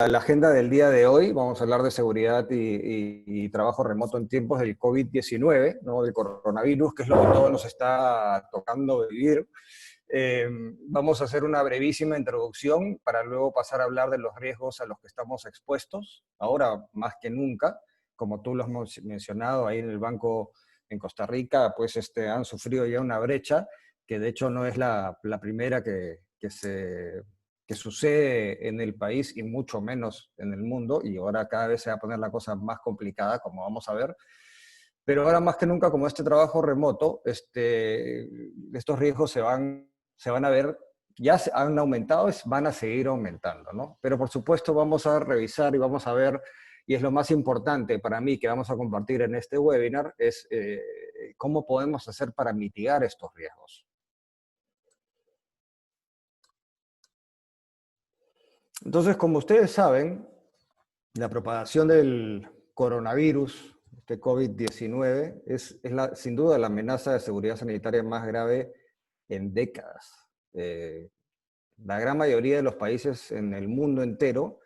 La agenda del día de hoy, vamos a hablar de seguridad y trabajo remoto en tiempos del COVID-19, ¿no? Del coronavirus, que es lo que todos nos está tocando vivir. Vamos a hacer una brevísima introducción para luego pasar a hablar de los riesgos a los que estamos expuestos, ahora más que nunca, como tú lo has mencionado ahí en el banco en Costa Rica, pues han sufrido ya una brecha, que de hecho no es la primera que sucede en el país y mucho menos en el mundo, y ahora cada vez se va a poner la cosa más complicada, como vamos a ver. Pero ahora más que nunca, como este trabajo remoto, estos riesgos se van a ver, ya han aumentado, van a seguir aumentando, ¿no? Pero por supuesto vamos a revisar y vamos a ver, y es lo más importante para mí que vamos a compartir en este webinar, es cómo podemos hacer para mitigar estos riesgos. Entonces, como ustedes saben, la propagación del coronavirus, este COVID-19, sin duda la amenaza de seguridad sanitaria más grave en décadas. La gran mayoría de los países en el mundo entero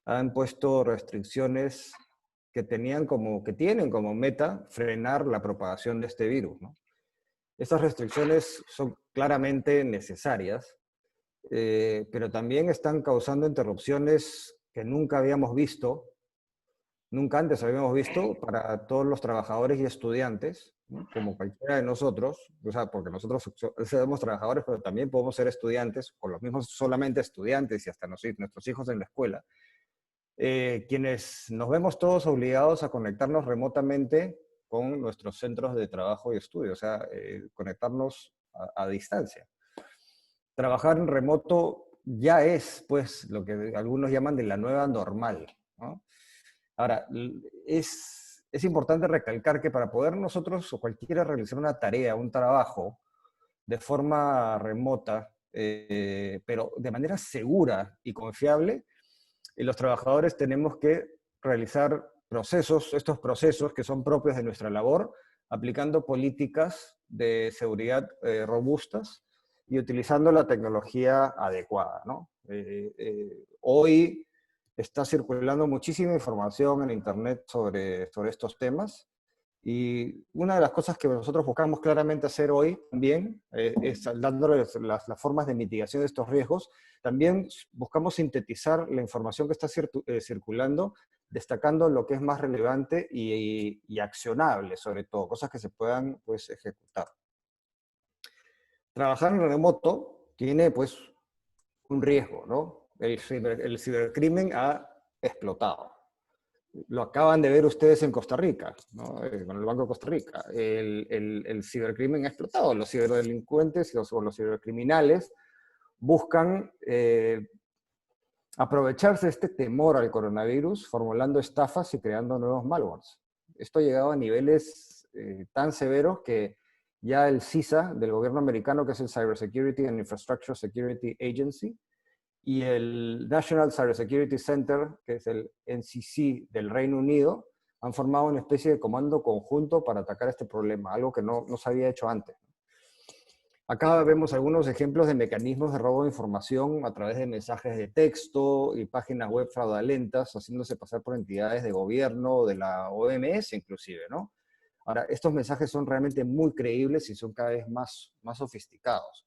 han puesto restricciones que tienen como meta frenar la propagación de este virus, ¿no? Estas restricciones son claramente necesarias, pero también están causando interrupciones que nunca antes habíamos visto para todos los trabajadores y estudiantes, ¿no? Como cualquiera de nosotros, o sea, porque nosotros somos trabajadores, pero también podemos ser estudiantes, con los mismos solamente estudiantes y hasta nuestros hijos en la escuela, quienes nos vemos todos obligados a conectarnos remotamente con nuestros centros de trabajo y estudio, o sea, conectarnos a distancia. Trabajar en remoto ya es, pues, lo que algunos llaman de la nueva normal, ¿no? Ahora, es importante recalcar que para poder nosotros o cualquiera realizar una tarea, un trabajo, de forma remota, pero de manera segura y confiable, los trabajadores tenemos que realizar estos procesos que son propios de nuestra labor, aplicando políticas de seguridad robustas y utilizando la tecnología adecuada, ¿no? Hoy está circulando muchísima información en Internet sobre estos temas, y una de las cosas que nosotros buscamos claramente hacer hoy también es dándoles las formas de mitigación de estos riesgos. También buscamos sintetizar la información que está circulando, destacando lo que es más relevante y accionable, sobre todo, cosas que se puedan, pues, ejecutar. Trabajar en remoto tiene, pues, un riesgo, ¿no? El cibercrimen ha explotado. Lo acaban de ver ustedes en Costa Rica, ¿no? Con el Banco de Costa Rica. El cibercrimen ha explotado. Los ciberdelincuentes o los cibercriminales buscan aprovecharse de este temor al coronavirus, formulando estafas y creando nuevos malwares. Esto ha llegado a niveles tan severos que ya el CISA del gobierno americano, que es el Cybersecurity and Infrastructure Security Agency, y el National Cybersecurity Center, que es el NCC del Reino Unido, han formado una especie de comando conjunto para atacar este problema, algo que no se había hecho antes. Acá vemos algunos ejemplos de mecanismos de robo de información a través de mensajes de texto y páginas web fraudulentas, haciéndose pasar por entidades de gobierno, de la OMS inclusive, ¿no? Ahora, estos mensajes son realmente muy creíbles y son cada vez más sofisticados.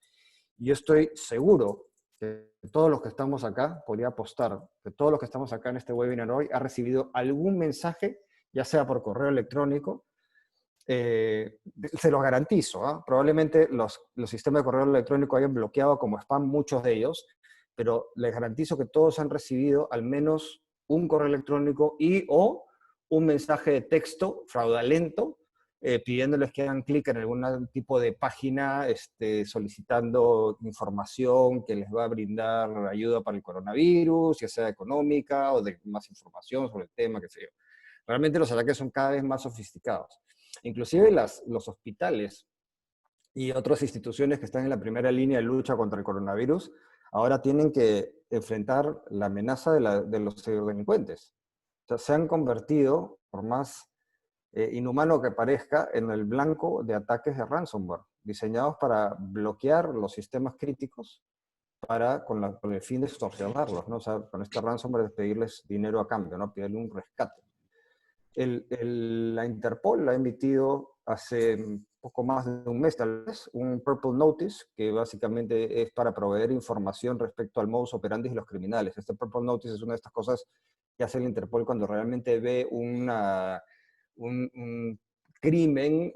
Yo estoy seguro que todos los que estamos acá, podría apostar, que todos los que estamos acá en este webinar hoy ha recibido algún mensaje, ya sea por correo electrónico, se los garantizo, ¿eh? Probablemente los sistemas de correo electrónico hayan bloqueado como spam muchos de ellos, pero les garantizo que todos han recibido al menos un correo electrónico o un mensaje de texto fraudulento, pidiéndoles que hagan clic en algún tipo de página solicitando información que les va a brindar ayuda para el coronavirus, ya sea económica o de más información sobre el tema, qué sé yo. Realmente los ataques son cada vez más sofisticados. Inclusive los hospitales y otras instituciones que están en la primera línea de lucha contra el coronavirus ahora tienen que enfrentar la amenaza de los ciberdelincuentes. O sea, se han convertido, por más inhumano que parezca, en el blanco de ataques de ransomware, diseñados para bloquear los sistemas críticos con el fin de extorsionarlos, ¿no? O sea, con este ransomware es pedirles dinero a cambio, ¿no? Pedirle un rescate. La Interpol ha emitido hace poco más de un mes, tal vez, un Purple Notice, que básicamente es para proveer información respecto al modus operandi de los criminales. Este Purple Notice es una de estas cosas que hace la Interpol cuando realmente ve un crimen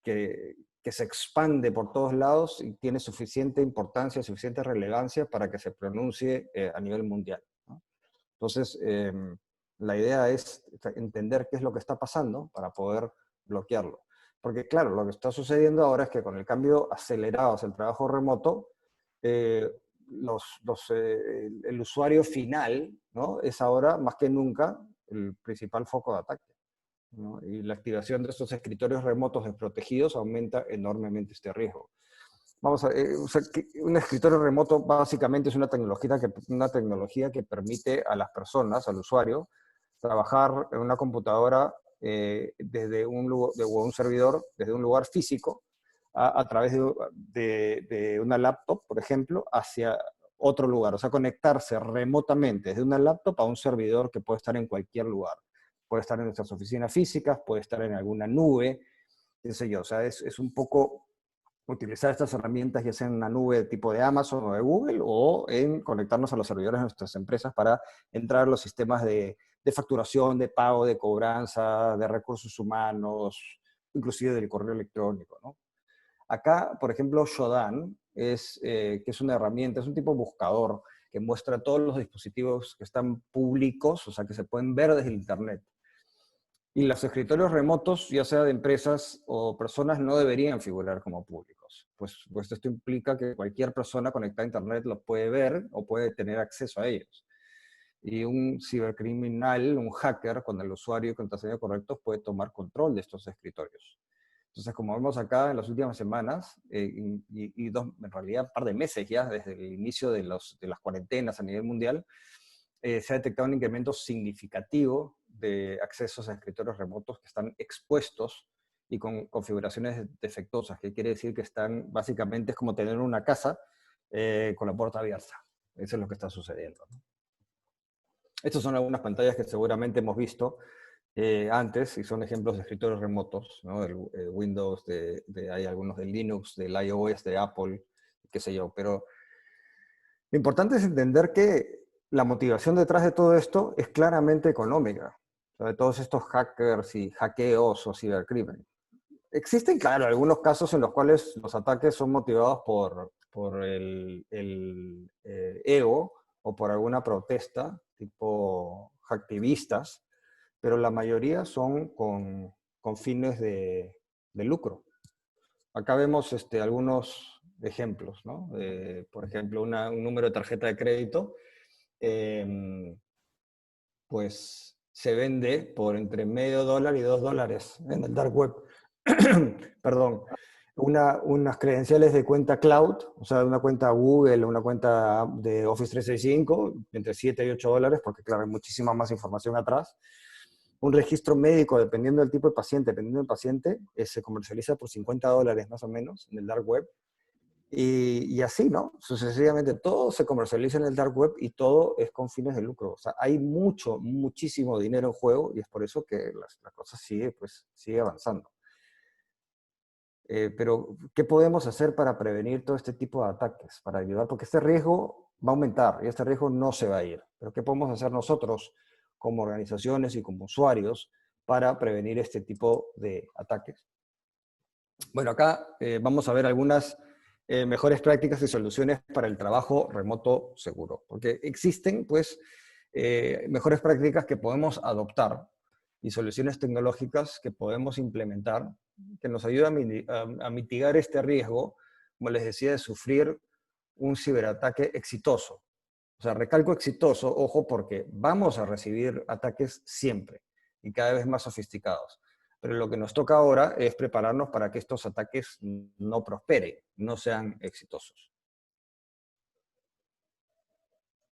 que se expande por todos lados y tiene suficiente importancia, suficiente relevancia para que se pronuncie a nivel mundial, ¿no? Entonces, la idea es entender qué es lo que está pasando para poder bloquearlo. Porque claro, lo que está sucediendo ahora es que con el cambio acelerado hacia el trabajo remoto, eh, el usuario final, ¿no? Es ahora más que nunca el principal foco de ataque, ¿no? Y la activación de estos escritorios remotos desprotegidos aumenta enormemente este riesgo. Vamos a ver, o sea, un escritorio remoto básicamente es una tecnología que permite a las personas, al usuario, trabajar en una computadora desde un servidor, desde un lugar físico, a través de una laptop, por ejemplo, hacia otro lugar. O sea, conectarse remotamente desde una laptop a un servidor que puede estar en cualquier lugar. Puede estar en nuestras oficinas físicas, puede estar en alguna nube, qué sé yo. O sea, es un poco utilizar estas herramientas, ya sea en una nube tipo de Amazon o de Google, o en conectarnos a los servidores de nuestras empresas para entrar a los sistemas de facturación, de pago, de cobranza, de recursos humanos, inclusive del correo electrónico, ¿no? Acá, por ejemplo, Shodan que es una herramienta, es un tipo buscador que muestra todos los dispositivos que están públicos, o sea, que se pueden ver desde el Internet. Y los escritorios remotos, ya sea de empresas o personas, no deberían figurar como públicos. Pues esto implica que cualquier persona conectada a Internet los puede ver o puede tener acceso a ellos. Y un cibercriminal, un hacker, con el usuario y contraseña correctos, puede tomar control de estos escritorios. Entonces, como vemos acá en las últimas semanas, en realidad un par de meses ya, desde el inicio de las cuarentenas a nivel mundial, se ha detectado un incremento significativo de accesos a escritorios remotos que están expuestos y con configuraciones defectuosas, que quiere decir que están, básicamente es como tener una casa con la puerta abierta. Eso es lo que está sucediendo, ¿no? Estas son algunas pantallas que seguramente hemos visto antes y son ejemplos de escritorios remotos, ¿no? El Windows, hay algunos de Linux, del iOS, de Apple, qué sé yo. Pero lo importante es entender que la motivación detrás de todo esto es claramente económica. O sea, de todos estos hackers y hackeos o cibercrimen. Existen, claro, algunos casos en los cuales los ataques son motivados por el ego o por alguna protesta, tipo hacktivistas, pero la mayoría son con fines de lucro. Acá vemos algunos ejemplos, ¿no? Por ejemplo, un número de tarjeta de crédito, eh, pues se vende por entre medio dólar y $2 en el dark web. Perdón. Unas credenciales de cuenta cloud, o sea, una cuenta Google, una cuenta de Office 365, entre $7 y $8, porque claro, hay muchísima más información atrás. Un registro médico, dependiendo del tipo de paciente, dependiendo del paciente, se comercializa por $50 más o menos en el dark web. Y así, ¿no? Sucesivamente, todo se comercializa en el dark web y todo es con fines de lucro. O sea, hay muchísimo dinero en juego y es por eso que la cosa sigue avanzando. Pero, ¿qué podemos hacer para prevenir todo este tipo de ataques? Para ayudar, porque este riesgo va a aumentar y este riesgo no se va a ir. Pero, ¿qué podemos hacer nosotros como organizaciones y como usuarios para prevenir este tipo de ataques? Bueno, acá vamos a ver algunas mejores prácticas y soluciones para el trabajo remoto seguro, porque existen, pues, mejores prácticas que podemos adoptar y soluciones tecnológicas que podemos implementar que nos ayudan a mitigar este riesgo, como les decía, de sufrir un ciberataque exitoso. O sea, recalco exitoso, ojo, porque vamos a recibir ataques siempre y cada vez más sofisticados. Pero lo que nos toca ahora es prepararnos para que estos ataques no prosperen, no sean exitosos.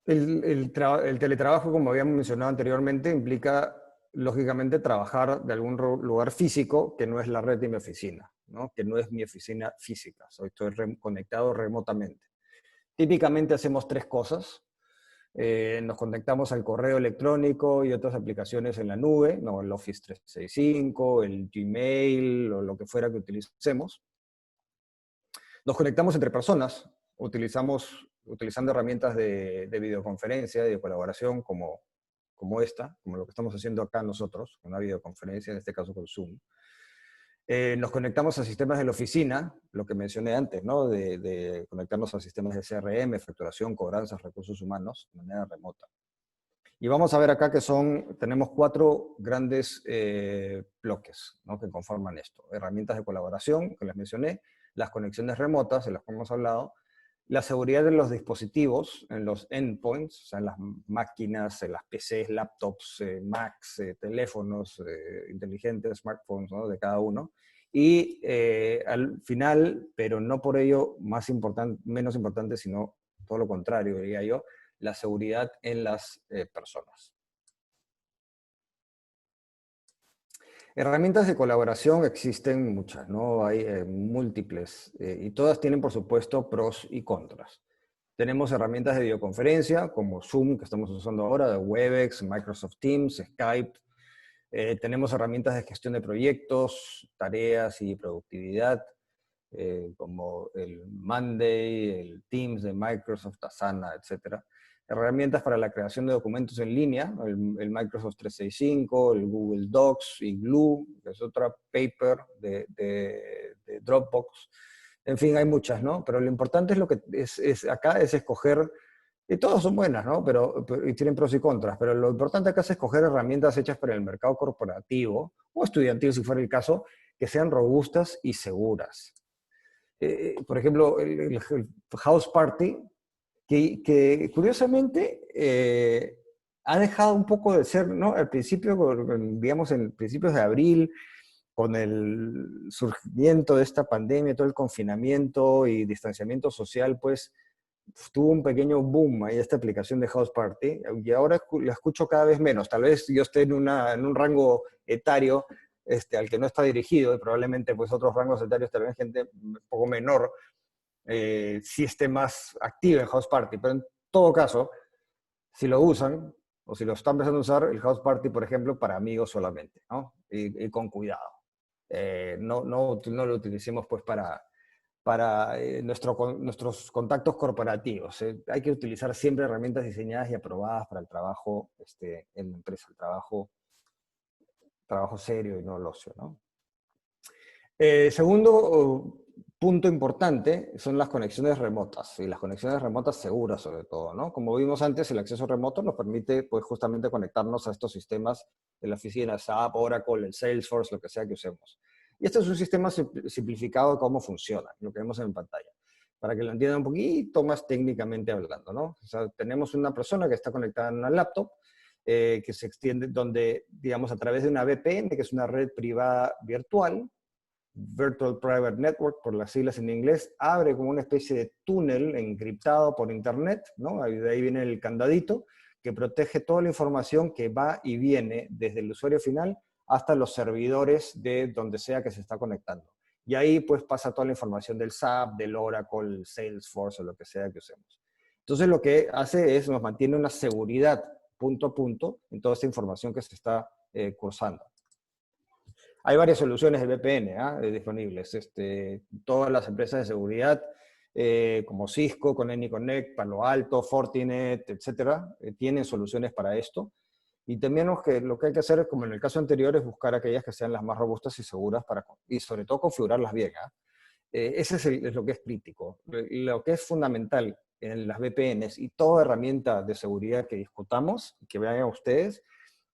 El teletrabajo, como habíamos mencionado anteriormente, implica, lógicamente, trabajar de algún lugar físico que no es la red de mi oficina, ¿no? Que no es mi oficina física. Estoy conectado remotamente. Típicamente hacemos tres cosas. Nos conectamos al correo electrónico y otras aplicaciones en la nube, ¿no? El Office 365, el Gmail o lo que fuera que utilicemos. Nos conectamos entre personas, utilizando herramientas de videoconferencia y de colaboración como esta, como lo que estamos haciendo acá nosotros, con una videoconferencia, en este caso con Zoom. Nos conectamos a sistemas de la oficina, lo que mencioné antes, ¿no? De conectarnos a sistemas de CRM, facturación, cobranzas, recursos humanos, de manera remota. Y vamos a ver acá que tenemos 4 grandes bloques, ¿no? Que conforman esto. Herramientas de colaboración, que les mencioné, las conexiones remotas, de las que hemos hablado, la seguridad de los dispositivos, en los endpoints, o sea, en las máquinas, en las PCs, laptops, Macs, teléfonos inteligentes, smartphones, ¿no? De cada uno. Y al final, pero no por ello menos importante, sino todo lo contrario, diría yo, la seguridad en las personas. Herramientas de colaboración existen muchas, ¿no? Hay múltiples y todas tienen, por supuesto, pros y contras. Tenemos herramientas de videoconferencia como Zoom, que estamos usando ahora, Webex, Microsoft Teams, Skype. Tenemos herramientas de gestión de proyectos, tareas y productividad, como el Monday, el Teams de Microsoft, Asana, etc. Herramientas para la creación de documentos en línea, el Microsoft 365, el Google Docs y Glue, que es otra paper de Dropbox. En fin, hay muchas, ¿no? Pero lo importante es lo que acá es escoger, y todas son buenas, ¿no? Y tienen pros y contras, pero lo importante acá es escoger herramientas hechas para el mercado corporativo o estudiantil, si fuera el caso, que sean robustas y seguras. Por ejemplo, el House Party, que curiosamente ha dejado un poco de ser, ¿no? Al principio, digamos, en principios de abril, con el surgimiento de esta pandemia, todo el confinamiento y distanciamiento social, pues tuvo un pequeño boom ahí esta aplicación de House Party, y ahora la escucho cada vez menos. Tal vez yo esté en un rango etario al que no está dirigido, y probablemente pues otros rangos etarios, tal vez gente un poco menor, sí esté más activa en House Party. Pero en todo caso, si lo usan, o si lo están empezando a usar, el House Party, por ejemplo, para amigos solamente, ¿no? Y con cuidado. No lo utilicemos pues para nuestros contactos corporativos. Hay que utilizar siempre herramientas diseñadas y aprobadas para el trabajo en la empresa, el trabajo serio y no el ocio, ¿no? Segundo punto importante son las conexiones remotas, y las conexiones remotas seguras sobre todo, ¿no? Como vimos antes, el acceso remoto nos permite pues justamente conectarnos a estos sistemas de la oficina, SAP, Oracle, el Salesforce, lo que sea que usemos. Y este es un sistema simplificado de cómo funciona, lo que vemos en pantalla, para que lo entiendan un poquito más técnicamente hablando, ¿no? O sea, tenemos una persona que está conectada en una laptop, que se extiende donde, digamos, a través de una VPN, que es una red privada virtual, Virtual Private Network, por las siglas en inglés, abre como una especie de túnel encriptado por internet, ¿no? De ahí viene el candadito, que protege toda la información que va y viene desde el usuario final hasta los servidores de donde sea que se está conectando. Y ahí pues pasa toda la información del SAP, del Oracle, Salesforce o lo que sea que usemos. Entonces lo que hace es nos mantiene una seguridad punto a punto en toda esta información que se está cruzando. Hay varias soluciones de VPN disponibles. Todas las empresas de seguridad, como Cisco, con AnyConnect, Palo Alto, Fortinet, etcétera, tienen soluciones para esto. Y también lo que hay que hacer, como en el caso anterior, es buscar aquellas que sean las más robustas y seguras y sobre todo configurarlas bien. Ese es lo que es crítico. Lo que es fundamental en las VPNs y toda herramienta de seguridad que discutamos, que vean ustedes,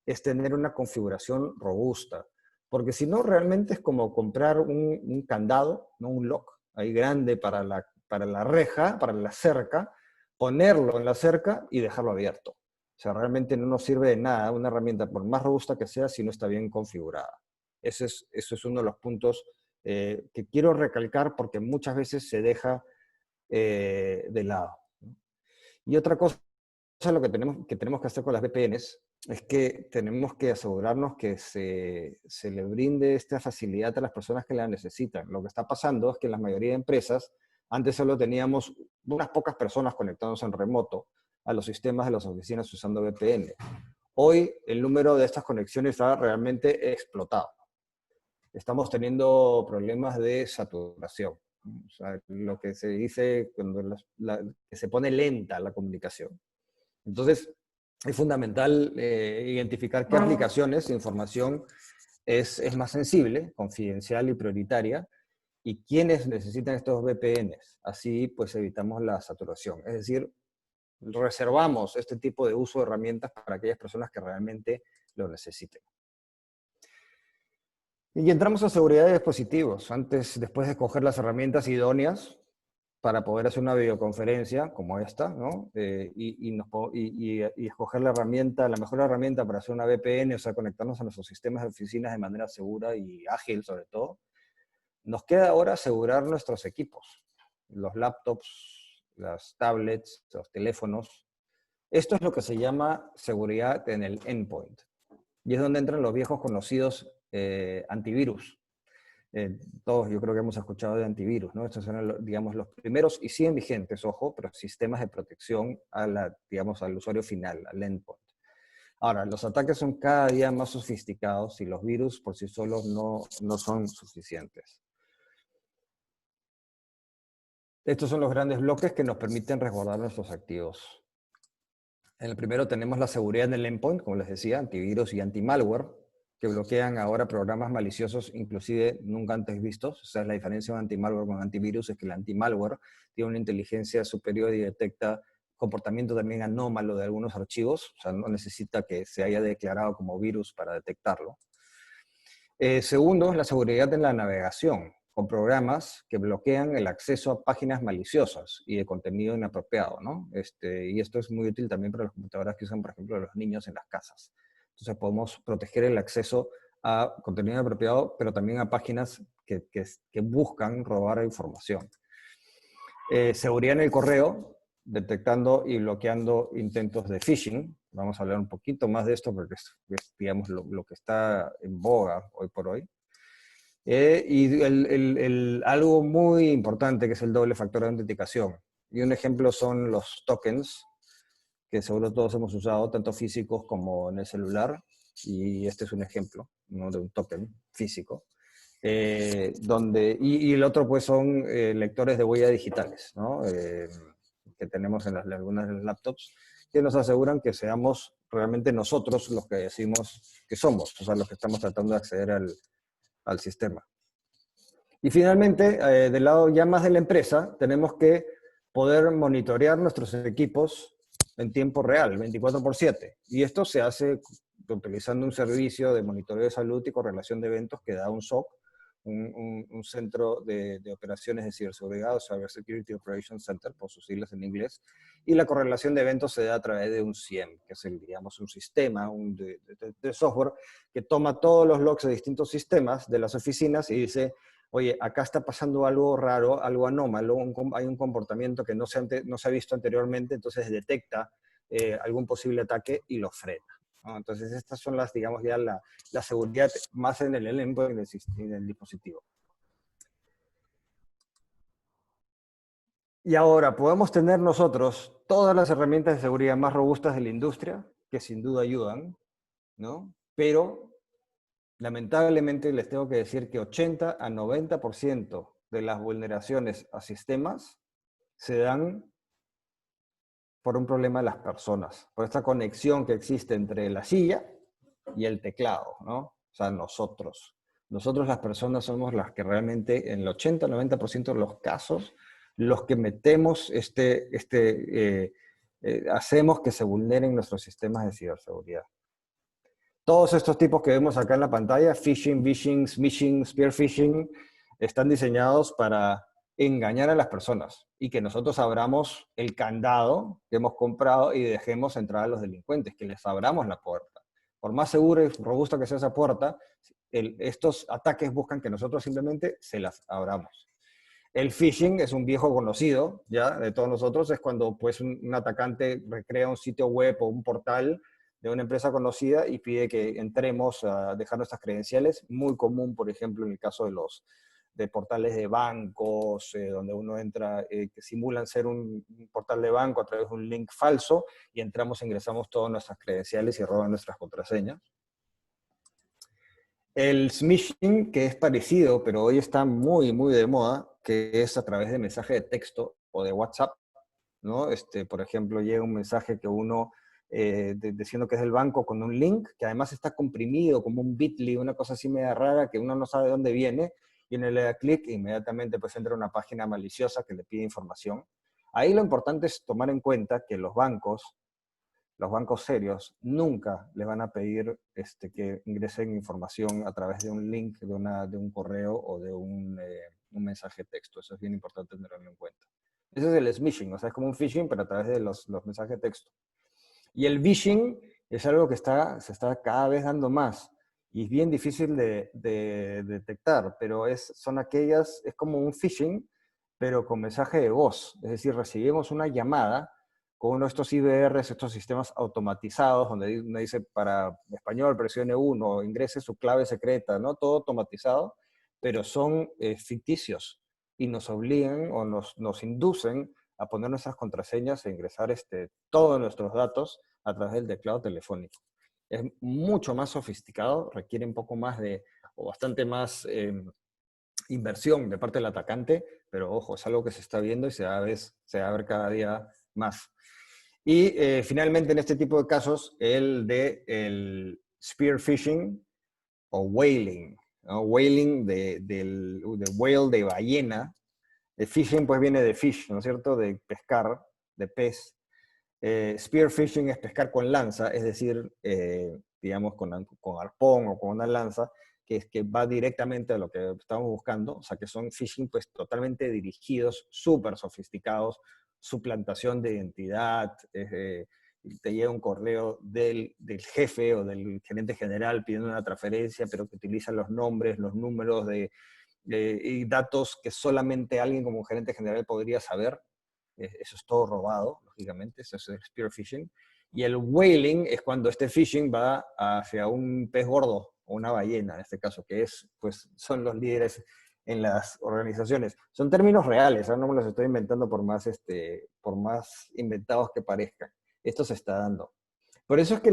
es tener una configuración robusta. Porque si no, realmente es como comprar un candado, ¿no? Un lock ahí grande para la reja, para la cerca, ponerlo en la cerca y dejarlo abierto. O sea, realmente no nos sirve de nada una herramienta, por más robusta que sea, si no está bien configurada. Eso es uno de los puntos que quiero recalcar porque muchas veces se deja de lado. Y otra cosa lo que tenemos que hacer con las VPNs es que tenemos que asegurarnos que se le brinde esta facilidad a las personas que la necesitan. Lo que está pasando es que en la mayoría de empresas Antes solo teníamos unas pocas personas conectándose en remoto a los sistemas de las oficinas usando VPN. Hoy el número de estas conexiones ha realmente explotado. Estamos teniendo problemas de saturación. O sea, lo que se dice cuando que se pone lenta la comunicación. Entonces, es fundamental identificar qué aplicaciones de información es más sensible, confidencial y prioritaria, y quiénes necesitan estos VPNs. Así, pues, evitamos la saturación. Es decir, reservamos este tipo de uso de herramientas para aquellas personas que realmente lo necesiten. Y entramos a seguridad de dispositivos. Después de escoger las herramientas idóneas para poder hacer una videoconferencia como esta, ¿no? Y escoger la herramienta, la mejor herramienta para hacer una VPN, o sea, conectarnos a nuestros sistemas de oficinas de manera segura y ágil, sobre todo. Nos queda ahora asegurar nuestros equipos, los laptops, las tablets, los teléfonos. Esto es lo que se llama seguridad en el endpoint. Y es donde entran los viejos conocidos antivirus. Todos yo creo que hemos escuchado de antivirus, ¿no? Estos son, digamos, los primeros y siguen vigentes, ojo, pero sistemas de protección digamos, al usuario final, al endpoint. Ahora, los ataques son cada día más sofisticados y los virus por sí solos no son suficientes. Estos son los grandes bloques que nos permiten resguardar nuestros activos. En el primero tenemos la seguridad en el endpoint, como les decía, antivirus y anti-malware, que bloquean ahora programas maliciosos, inclusive nunca antes vistos. O sea, la diferencia de un anti-malware con antivirus es que el anti-malware tiene una inteligencia superior y detecta comportamiento también anómalo de algunos archivos. O sea, no necesita que se haya declarado como virus para detectarlo. Segundo, la seguridad en la navegación, con programas que bloquean el acceso a páginas maliciosas y de contenido inapropiado, ¿no? Y esto es muy útil también para las computadoras que usan, por ejemplo, los niños en las casas. Entonces podemos proteger el acceso a contenido inapropiado, pero también a páginas que buscan robar información. Seguridad en el correo, detectando y bloqueando intentos de phishing. Vamos a hablar un poquito más de esto porque es digamos, lo que está en boga hoy por hoy. Y algo muy importante que es el doble factor de autenticación. Y un ejemplo son los tokens, que seguro todos hemos usado, tanto físicos como en el celular. Y este es un ejemplo, ¿no? De un token físico. Y el otro pues son lectores de huella digitales, ¿no? Que tenemos en algunas de las laptops, que nos aseguran que seamos realmente nosotros los que decimos que somos, o sea, los que estamos tratando de acceder al sistema. Y finalmente, del lado ya más de la empresa, tenemos que poder monitorear nuestros equipos en tiempo real, 24/7. Y esto se hace utilizando un servicio de monitoreo de salud y correlación de eventos que da un SOC, un centro de operaciones de ciberseguridad, o Cyber Security Operations Center, por sus siglas en inglés. Y la correlación de eventos se da a través de un SIEM, que es digamos, un sistema de software que toma todos los logs de distintos sistemas de las oficinas y dice, oye, acá está pasando algo raro, algo anómalo, hay un comportamiento que no se ha visto anteriormente, entonces detecta algún posible ataque y lo frena, ¿no? Entonces estas son digamos, ya la seguridad más en el endpoint en el dispositivo. Y ahora, podemos tener nosotros todas las herramientas de seguridad más robustas de la industria, que sin duda ayudan, ¿no? Pero lamentablemente les tengo que decir que 80 a 90% de las vulneraciones a sistemas se dan por un problema de las personas, por esta conexión que existe entre la silla y el teclado, ¿no? O sea, nosotros. Nosotros las personas somos las que realmente en el 80-90% de los casos, los que metemos hacemos que se vulneren nuestros sistemas de ciberseguridad. Todos estos tipos que vemos acá en la pantalla, phishing, vishing, smishing, spear phishing, están diseñados para engañar a las personas y que nosotros abramos el candado que hemos comprado y dejemos entrar a los delincuentes, que les abramos la puerta. Por más segura y robusta que sea esa puerta, estos ataques buscan que nosotros simplemente se las abramos. El phishing es un viejo conocido ya de todos nosotros, es cuando pues un atacante recrea un sitio web o un portal de una empresa conocida y pide que entremos a dejar nuestras credenciales. Muy común, por ejemplo, en el caso de portales de bancos, donde uno entra, que simulan ser un portal de banco a través de un link falso, y entramos, ingresamos todas nuestras credenciales y roban nuestras contraseñas. El smishing, que es parecido, pero hoy está muy, muy de moda, que es a través de mensaje de texto o de WhatsApp, ¿no? Por ejemplo, llega un mensaje que uno, diciendo que es del banco con un link, que además está comprimido como un bit.ly, una cosa así media rara que uno no sabe de dónde viene, y uno le da clic e inmediatamente pues entra a una página maliciosa que le pide información. Ahí lo importante es tomar en cuenta que los bancos serios nunca les van a pedir que ingresen información a través de un link, de un correo o de un mensaje de texto. Eso es bien importante tenerlo en cuenta. Ese es el smishing, o sea, es como un phishing, pero a través de los mensajes de texto. Y el vishing es algo que se está cada vez dando más. Y es bien difícil de detectar, pero son aquellas, es como un phishing, pero con mensaje de voz. Es decir, recibimos una llamada con uno de estos IVRs, estos sistemas automatizados, donde uno dice para español, presione 1, ingrese su clave secreta, ¿no? Todo automatizado, pero son ficticios y nos obligan o nos inducen a poner nuestras contraseñas e ingresar todos nuestros datos a través del teclado telefónico. Es mucho más sofisticado, requiere un poco más o bastante más inversión de parte del atacante, pero ojo, es algo que se está viendo y se va a ver cada día más. Y finalmente, en este tipo de casos, el spear phishing o whaling, ¿no? Whaling de whale, de ballena. El phishing pues viene de fish, ¿no es cierto? De pescar, de pez. Spear phishing es pescar con lanza, es decir, digamos con arpón o con una lanza, que va directamente a lo que estamos buscando, o sea que son phishing pues totalmente dirigidos, súper sofisticados, suplantación de identidad, te llega un correo del jefe o del gerente general pidiendo una transferencia, pero que utiliza los nombres, los números y datos que solamente alguien como gerente general podría saber. Eso es todo robado, lógicamente, eso es el spear phishing. Y el whaling es cuando este phishing va hacia un pez gordo o una ballena, en este caso, que pues, son los líderes en las organizaciones. Son términos reales, no me los estoy inventando por más inventados que parezcan. Esto se está dando. Por eso es que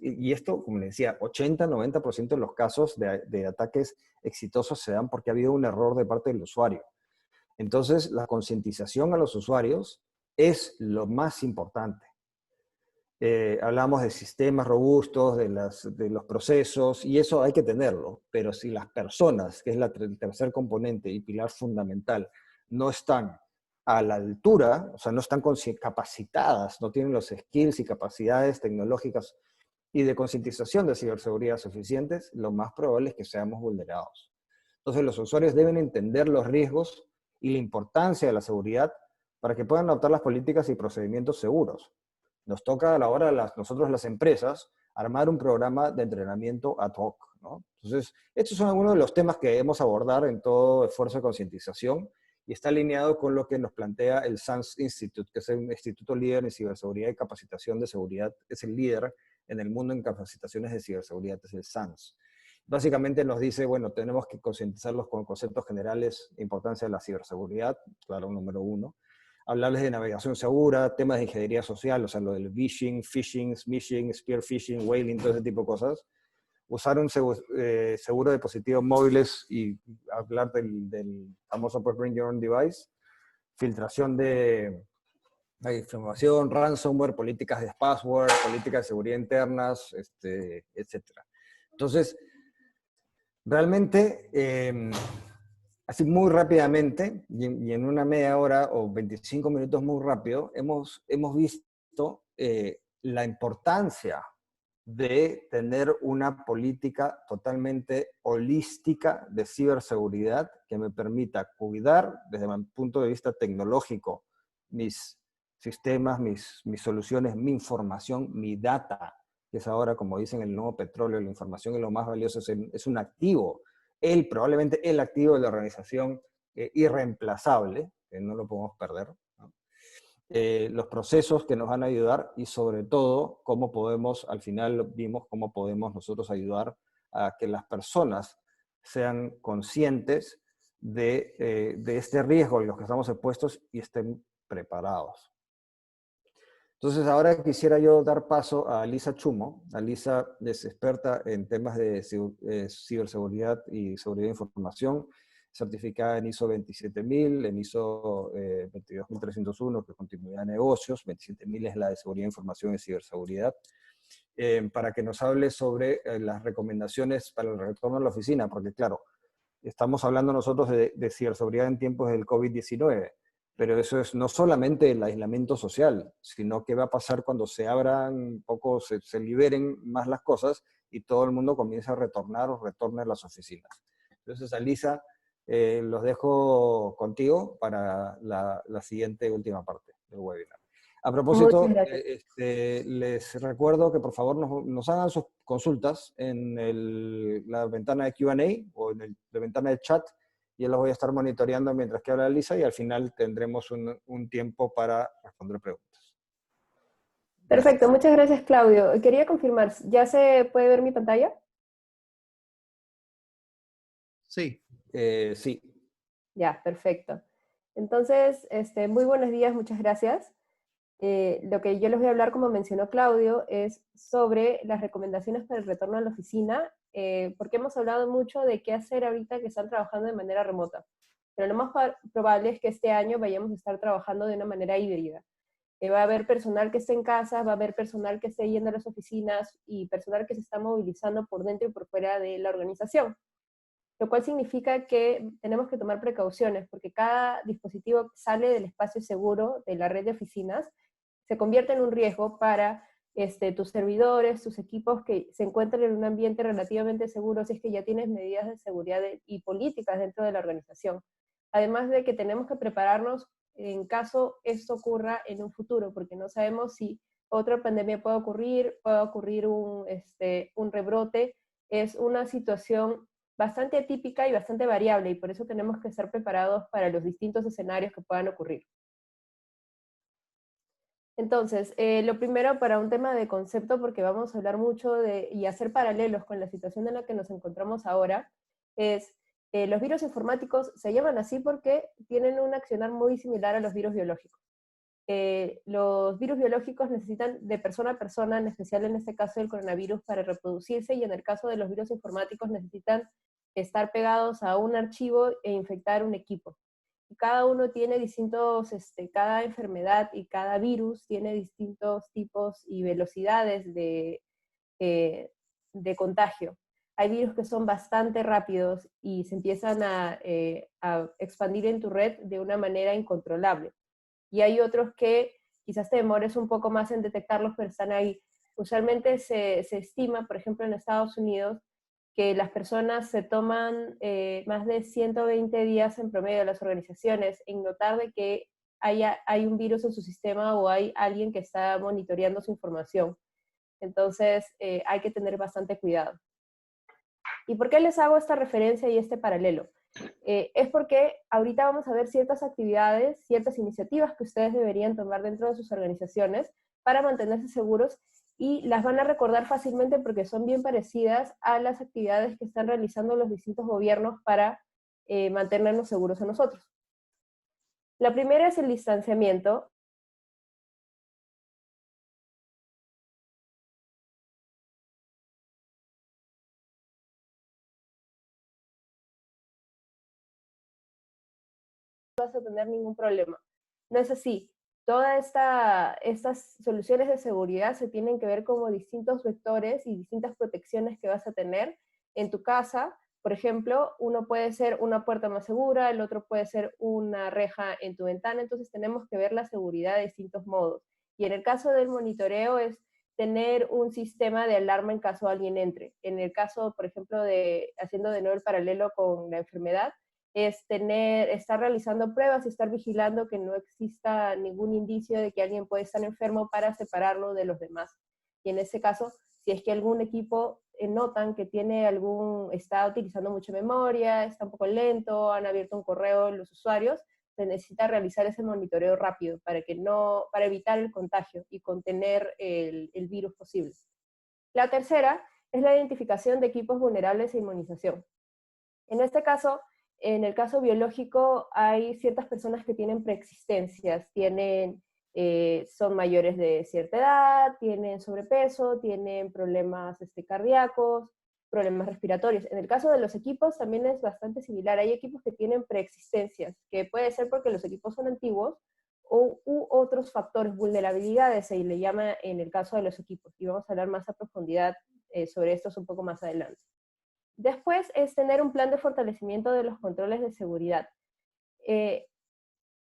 y esto, como le decía, 80-90% de los casos de ataques exitosos se dan porque ha habido un error de parte del usuario. Entonces, la concientización a los usuarios es lo más importante. Hablamos de sistemas robustos, de los procesos, y eso hay que tenerlo, pero si las personas, que es el tercer componente y pilar fundamental, no están a la altura, o sea, no están capacitadas, no tienen los skills y capacidades tecnológicas y de concientización de ciberseguridad suficientes, lo más probable es que seamos vulnerados. Entonces, los usuarios deben entender los riesgos y la importancia de la seguridad para que puedan adoptar las políticas y procedimientos seguros. Nos toca a la hora de nosotros las empresas armar un programa de entrenamiento ad hoc, ¿no? Entonces, estos son algunos de los temas que debemos abordar en todo esfuerzo de concientización y está alineado con lo que nos plantea el SANS Institute, que es el Instituto Líder en Ciberseguridad y Capacitación de Seguridad, es el líder en el mundo en capacitaciones de ciberseguridad, es el SANS. Básicamente nos dice, bueno, tenemos que concientizarlos con conceptos generales, importancia de la ciberseguridad, claro, número uno. Hablarles de navegación segura, temas de ingeniería social, o sea, lo del phishing, smishing, spear phishing, whaling, todo ese tipo de cosas. Usar un seguro de dispositivos móviles y hablar del famoso pues, Bring Your Own Device. Filtración de información, ransomware, políticas de password, políticas de seguridad internas, etc. Entonces, realmente, así muy rápidamente, y en una media hora o 25 minutos muy rápido, hemos visto la importancia de tener una política totalmente holística de ciberseguridad que me permita cuidar desde mi punto de vista tecnológico mis sistemas, mis soluciones, mi información, mi data, que es ahora, como dicen, el nuevo petróleo, la información es lo más valioso, es un activo, probablemente el activo de la organización irreemplazable, que no lo podemos perder, ¿no? Los procesos que nos van a ayudar y sobre todo cómo podemos, al final vimos cómo podemos nosotros ayudar a que las personas sean conscientes de este riesgo en los que estamos expuestos y estén preparados. Entonces, ahora quisiera yo dar paso a Lisa Chumo. Lisa es experta en temas de ciberseguridad y seguridad de información, certificada en ISO 27000, en ISO 22301, que es continuidad de negocios, 27000 es la de seguridad de información y ciberseguridad, para que nos hable sobre las recomendaciones para el retorno a la oficina, porque claro, estamos hablando nosotros de ciberseguridad en tiempos del COVID-19, pero eso es no solamente el aislamiento social, sino qué va a pasar cuando se abran un poco, se liberen más las cosas y todo el mundo comienza a retornar o retorne a las oficinas. Entonces, Alisa, los dejo contigo para la siguiente última parte del webinar. A Muchas propósito, gracias. les recuerdo que por favor nos hagan sus consultas en la ventana de Q&A o en la ventana de chat. Yo los voy a estar monitoreando mientras que habla Lisa y al final tendremos un tiempo para responder preguntas. Perfecto, Gracias. muchas gracias, Claudio. Quería confirmar, ¿ya se puede ver mi pantalla? Sí. Sí. Ya, perfecto. Entonces, muy buenos días, muchas gracias. Lo que yo les voy a hablar, como mencionó Claudio, es sobre las recomendaciones para el retorno a la oficina, porque hemos hablado mucho de qué hacer ahorita que están trabajando de manera remota. Pero lo más probable es que este año vayamos a estar trabajando de una manera híbrida. Va a haber personal que esté en casa, va a haber personal que esté yendo a las oficinas y personal que se está movilizando por dentro y por fuera de la organización. Lo cual significa que tenemos que tomar precauciones, porque cada dispositivo que sale del espacio seguro de la red de oficinas se convierte en un riesgo para tus servidores, tus equipos que se encuentran en un ambiente relativamente seguro, si es que ya tienes medidas de seguridad y políticas dentro de la organización. Además de que tenemos que prepararnos en caso esto ocurra en un futuro, porque no sabemos si otra pandemia puede ocurrir un rebrote. Es una situación bastante atípica y bastante variable, y por eso tenemos que estar preparados para los distintos escenarios que puedan ocurrir. Entonces, lo primero, para un tema de concepto, porque vamos a hablar mucho y hacer paralelos con la situación en la que nos encontramos ahora, es los virus informáticos se llaman así porque tienen un accionar muy similar a los virus biológicos. Los virus biológicos necesitan de persona a persona, en especial en este caso del coronavirus, para reproducirse, y en el caso de los virus informáticos necesitan estar pegados a un archivo e infectar un equipo. Y cada uno tiene distintos, cada enfermedad y cada virus tiene distintos tipos y velocidades de contagio. Hay virus que son bastante rápidos y se empiezan a expandir en tu red de una manera incontrolable. Y hay otros que quizás te demores un poco más en detectarlos, pero están ahí. Usualmente se estima, por ejemplo, en Estados Unidos, que las personas se toman más de 120 días en promedio de las organizaciones en notar de que hay un virus en su sistema o hay alguien que está monitoreando su información. Entonces, hay que tener bastante cuidado. ¿Y por qué les hago esta referencia y este paralelo? Es porque ahorita vamos a ver ciertas actividades, ciertas iniciativas que ustedes deberían tomar dentro de sus organizaciones para mantenerse seguros, y las van a recordar fácilmente porque son bien parecidas a las actividades que están realizando los distintos gobiernos para mantenernos seguros a nosotros. La primera es el distanciamiento. No vas a tener ningún problema. No es así. Todas estas soluciones de seguridad se tienen que ver como distintos vectores y distintas protecciones que vas a tener en tu casa. Por ejemplo, uno puede ser una puerta más segura, el otro puede ser una reja en tu ventana, entonces tenemos que ver la seguridad de distintos modos. Y en el caso del monitoreo es tener un sistema de alarma en caso alguien entre. En el caso, por ejemplo, haciendo de nuevo el paralelo con la enfermedad, es estar realizando pruebas y estar vigilando que no exista ningún indicio de que alguien puede estar enfermo para separarlo de los demás. Y en ese caso, si es que algún equipo notan que está utilizando mucha memoria, está un poco lento, han abierto un correo los usuarios, se necesita realizar ese monitoreo rápido para evitar el contagio y contener el virus posible. La tercera es la identificación de equipos vulnerables e inmunización. En este caso, En el caso biológico hay ciertas personas que tienen preexistencias, son mayores de cierta edad, tienen sobrepeso, tienen problemas cardíacos, problemas respiratorios. En el caso de los equipos también es bastante similar. Hay equipos que tienen preexistencias, que puede ser porque los equipos son antiguos u otros factores, vulnerabilidades, se le llama en el caso de los equipos. Y vamos a hablar más a profundidad sobre estos un poco más adelante. Después es tener un plan de fortalecimiento de los controles de seguridad.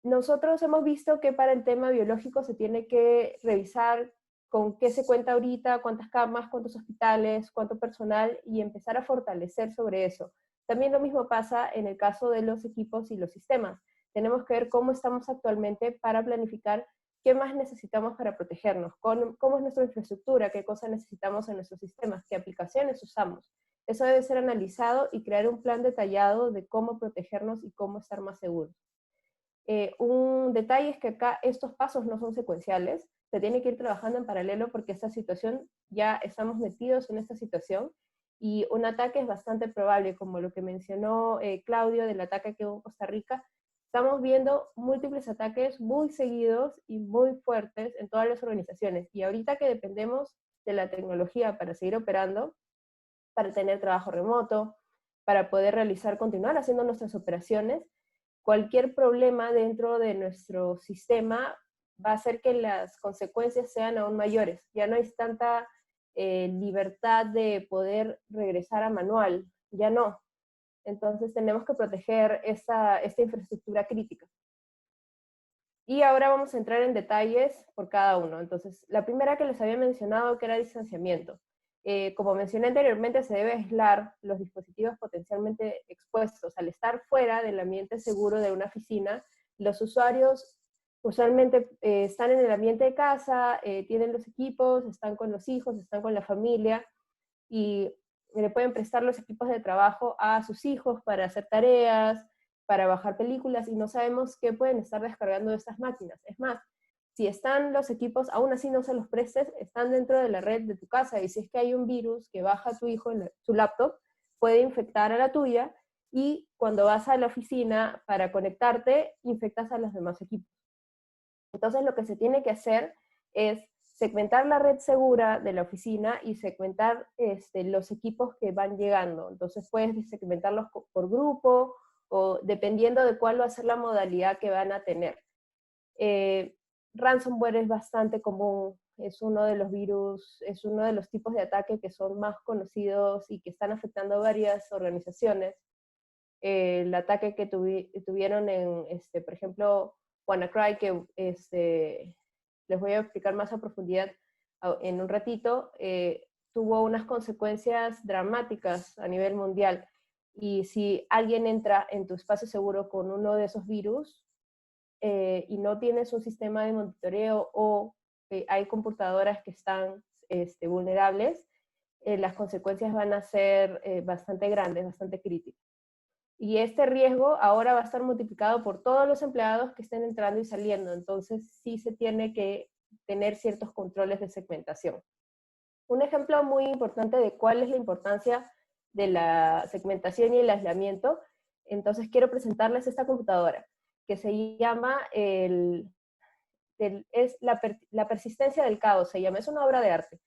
Nosotros hemos visto que para el tema biológico se tiene que revisar con qué se cuenta ahorita, cuántas camas, cuántos hospitales, cuánto personal, y empezar a fortalecer sobre eso. También lo mismo pasa en el caso de los equipos y los sistemas. Tenemos que ver cómo estamos actualmente para planificar qué más necesitamos para protegernos, cómo es nuestra infraestructura, qué cosas necesitamos en nuestros sistemas, qué aplicaciones usamos. Eso debe ser analizado y crear un plan detallado de cómo protegernos y cómo estar más seguros. Un detalle es que acá estos pasos no son secuenciales, se tiene que ir trabajando en paralelo porque esta situación, ya estamos metidos en esta situación y un ataque es bastante probable, como lo que mencionó Claudio del ataque que hubo en Costa Rica. Estamos viendo múltiples ataques muy seguidos y muy fuertes en todas las organizaciones, y ahorita que dependemos de la tecnología para seguir operando, para tener trabajo remoto, para poder continuar haciendo nuestras operaciones, cualquier problema dentro de nuestro sistema va a hacer que las consecuencias sean aún mayores. Ya no hay tanta libertad de poder regresar a manual, ya no. Entonces tenemos que proteger esta infraestructura crítica. Y ahora vamos a entrar en detalles por cada uno. Entonces, la primera que les había mencionado, que era distanciamiento. Como mencioné anteriormente, se debe aislar los dispositivos potencialmente expuestos. Al estar fuera del ambiente seguro de una oficina, los usuarios usualmente están en el ambiente de casa, tienen los equipos, están con los hijos, están con la familia, y le pueden prestar los equipos de trabajo a sus hijos para hacer tareas, para bajar películas, y no sabemos qué pueden estar descargando de estas máquinas. Es más, si están los equipos, aún así no se los prestes, están dentro de la red de tu casa, y si es que hay un virus que baja a tu hijo en su laptop, puede infectar a la tuya, y cuando vas a la oficina para conectarte, infectas a los demás equipos. Entonces lo que se tiene que hacer es segmentar la red segura de la oficina y segmentar los equipos que van llegando. Entonces puedes segmentarlos por grupo o dependiendo de cuál va a ser la modalidad que van a tener. Ransomware es bastante común, es uno de los virus, es uno de los tipos de ataque que son más conocidos y que están afectando a varias organizaciones. El ataque que tuvieron en, por ejemplo, WannaCry, que les voy a explicar más a profundidad en un ratito, tuvo unas consecuencias dramáticas a nivel mundial. Y si alguien entra en tu espacio seguro con uno de esos virus y no tienes un sistema de monitoreo o hay computadoras que están vulnerables, las consecuencias van a ser bastante grandes, bastante críticas. Y este riesgo ahora va a estar multiplicado por todos los empleados que estén entrando y saliendo. Entonces sí se tiene que tener ciertos controles de segmentación. Un ejemplo muy importante de cuál es la importancia de la segmentación y el aislamiento, entonces quiero presentarles esta computadora, que se llama la persistencia del caos, se llama, es una obra de arte,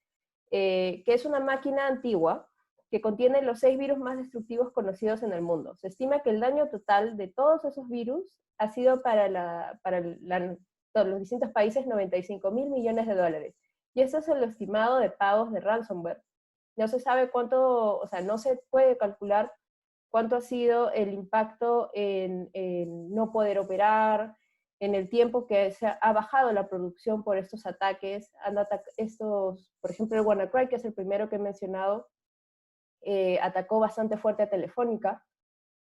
que es una máquina antigua que contiene los 6 virus más destructivos conocidos en el mundo. Se estima que el daño total de todos esos virus ha sido para los distintos países 95.000 millones de dólares. Y eso es el estimado de pagos de ransomware. No se sabe cuánto, o sea, no se puede calcular cuánto ha sido el impacto en no poder operar, en el tiempo que se ha bajado la producción por estos ataques. Por ejemplo, el WannaCry, que es el primero que he mencionado, atacó bastante fuerte a Telefónica.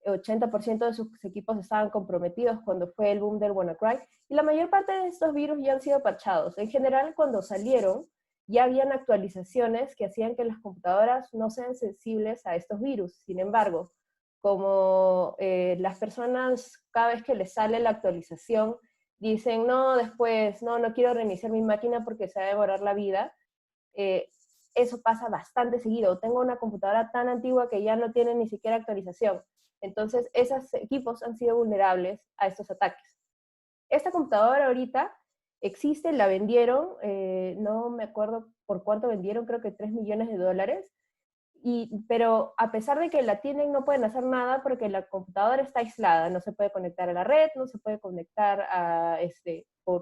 80% de sus equipos estaban comprometidos cuando fue el boom del WannaCry, y la mayor parte de estos virus ya han sido parchados. En general, cuando salieron, ya habían actualizaciones que hacían que las computadoras no sean sensibles a estos virus. Sin embargo, como las personas, cada vez que les sale la actualización, dicen, no, después, no quiero reiniciar mi máquina porque se va a devorar la vida, eso pasa bastante seguido. Tengo una computadora tan antigua que ya no tiene ni siquiera actualización. Entonces, esos equipos han sido vulnerables a estos ataques. Esta computadora ahorita existe, la vendieron, no me acuerdo por cuánto vendieron, creo que $3 millones, pero a pesar de que la tienen, no pueden hacer nada porque la computadora está aislada, no se puede conectar a la red, no se puede conectar a,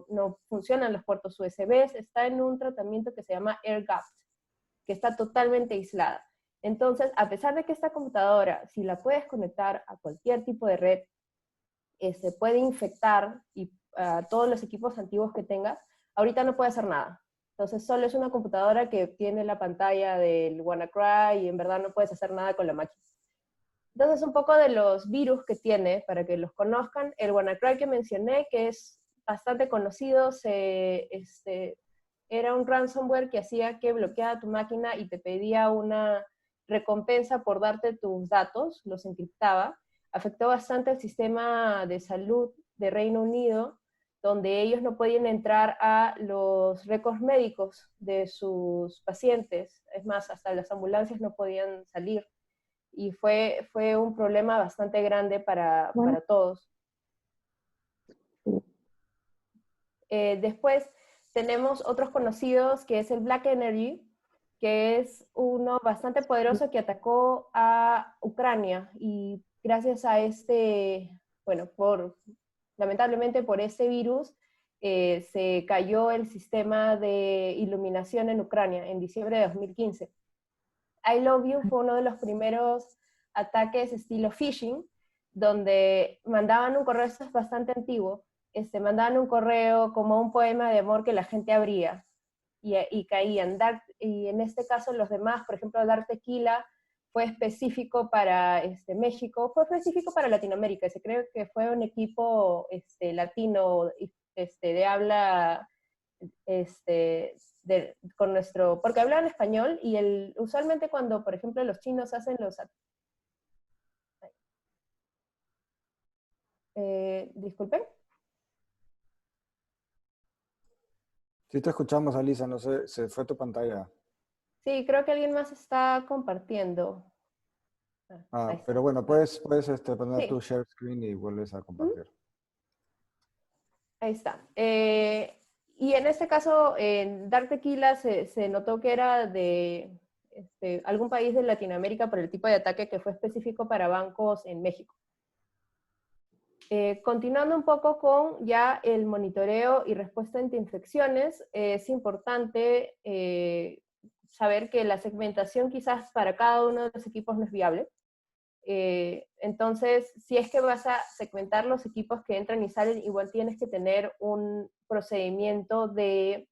no funcionan los puertos USB, está en un tratamiento que se llama air gapped, que está totalmente aislada. Entonces, a pesar de que esta computadora, si la puedes conectar a cualquier tipo de red, se puede infectar y todos los equipos antiguos que tengas, ahorita no puede hacer nada. Entonces solo es una computadora que tiene la pantalla del WannaCry y en verdad no puedes hacer nada con la máquina. Entonces un poco de los virus que tiene, para que los conozcan, el WannaCry que mencioné, que es bastante conocido, era un ransomware que hacía que bloqueaba tu máquina y te pedía una recompensa por darte tus datos, los encriptaba. Afectó bastante el sistema de salud de Reino Unido, donde ellos no podían entrar a los récords médicos de sus pacientes. Es más, hasta las ambulancias no podían salir. Y fue un problema bastante grande para todos. Después tenemos otros conocidos, que es el Black Energy, que es uno bastante poderoso que atacó a Ucrania. Y gracias a lamentablemente por este virus, se cayó el sistema de iluminación en Ucrania en diciembre de 2015. I Love You fue uno de los primeros ataques estilo phishing, donde mandaban un correo, esto es bastante antiguo, mandaban un correo como un poema de amor que la gente abría y caían. Y en este caso los demás, por ejemplo, Dar Tequila fue específico para México, fue específico para Latinoamérica. Se cree que fue un equipo latino de habla porque hablaban español y usualmente cuando, por ejemplo, los chinos hacen disculpen. Sí te escuchamos, Alisa, no sé, se fue tu pantalla. Sí, creo que alguien más está compartiendo. Ahí está. Pero bueno, puedes poner tu Sí. share screen y vuelves a compartir. Ahí está. Y en este caso, en Dark Tequila se notó que era de algún país de Latinoamérica por el tipo de ataque que fue específico para bancos en México. Continuando un poco con ya el monitoreo y respuesta ante infecciones, es importante saber que la segmentación quizás para cada uno de los equipos no es viable. Entonces, si es que vas a segmentar los equipos que entran y salen, igual tienes que tener un procedimiento de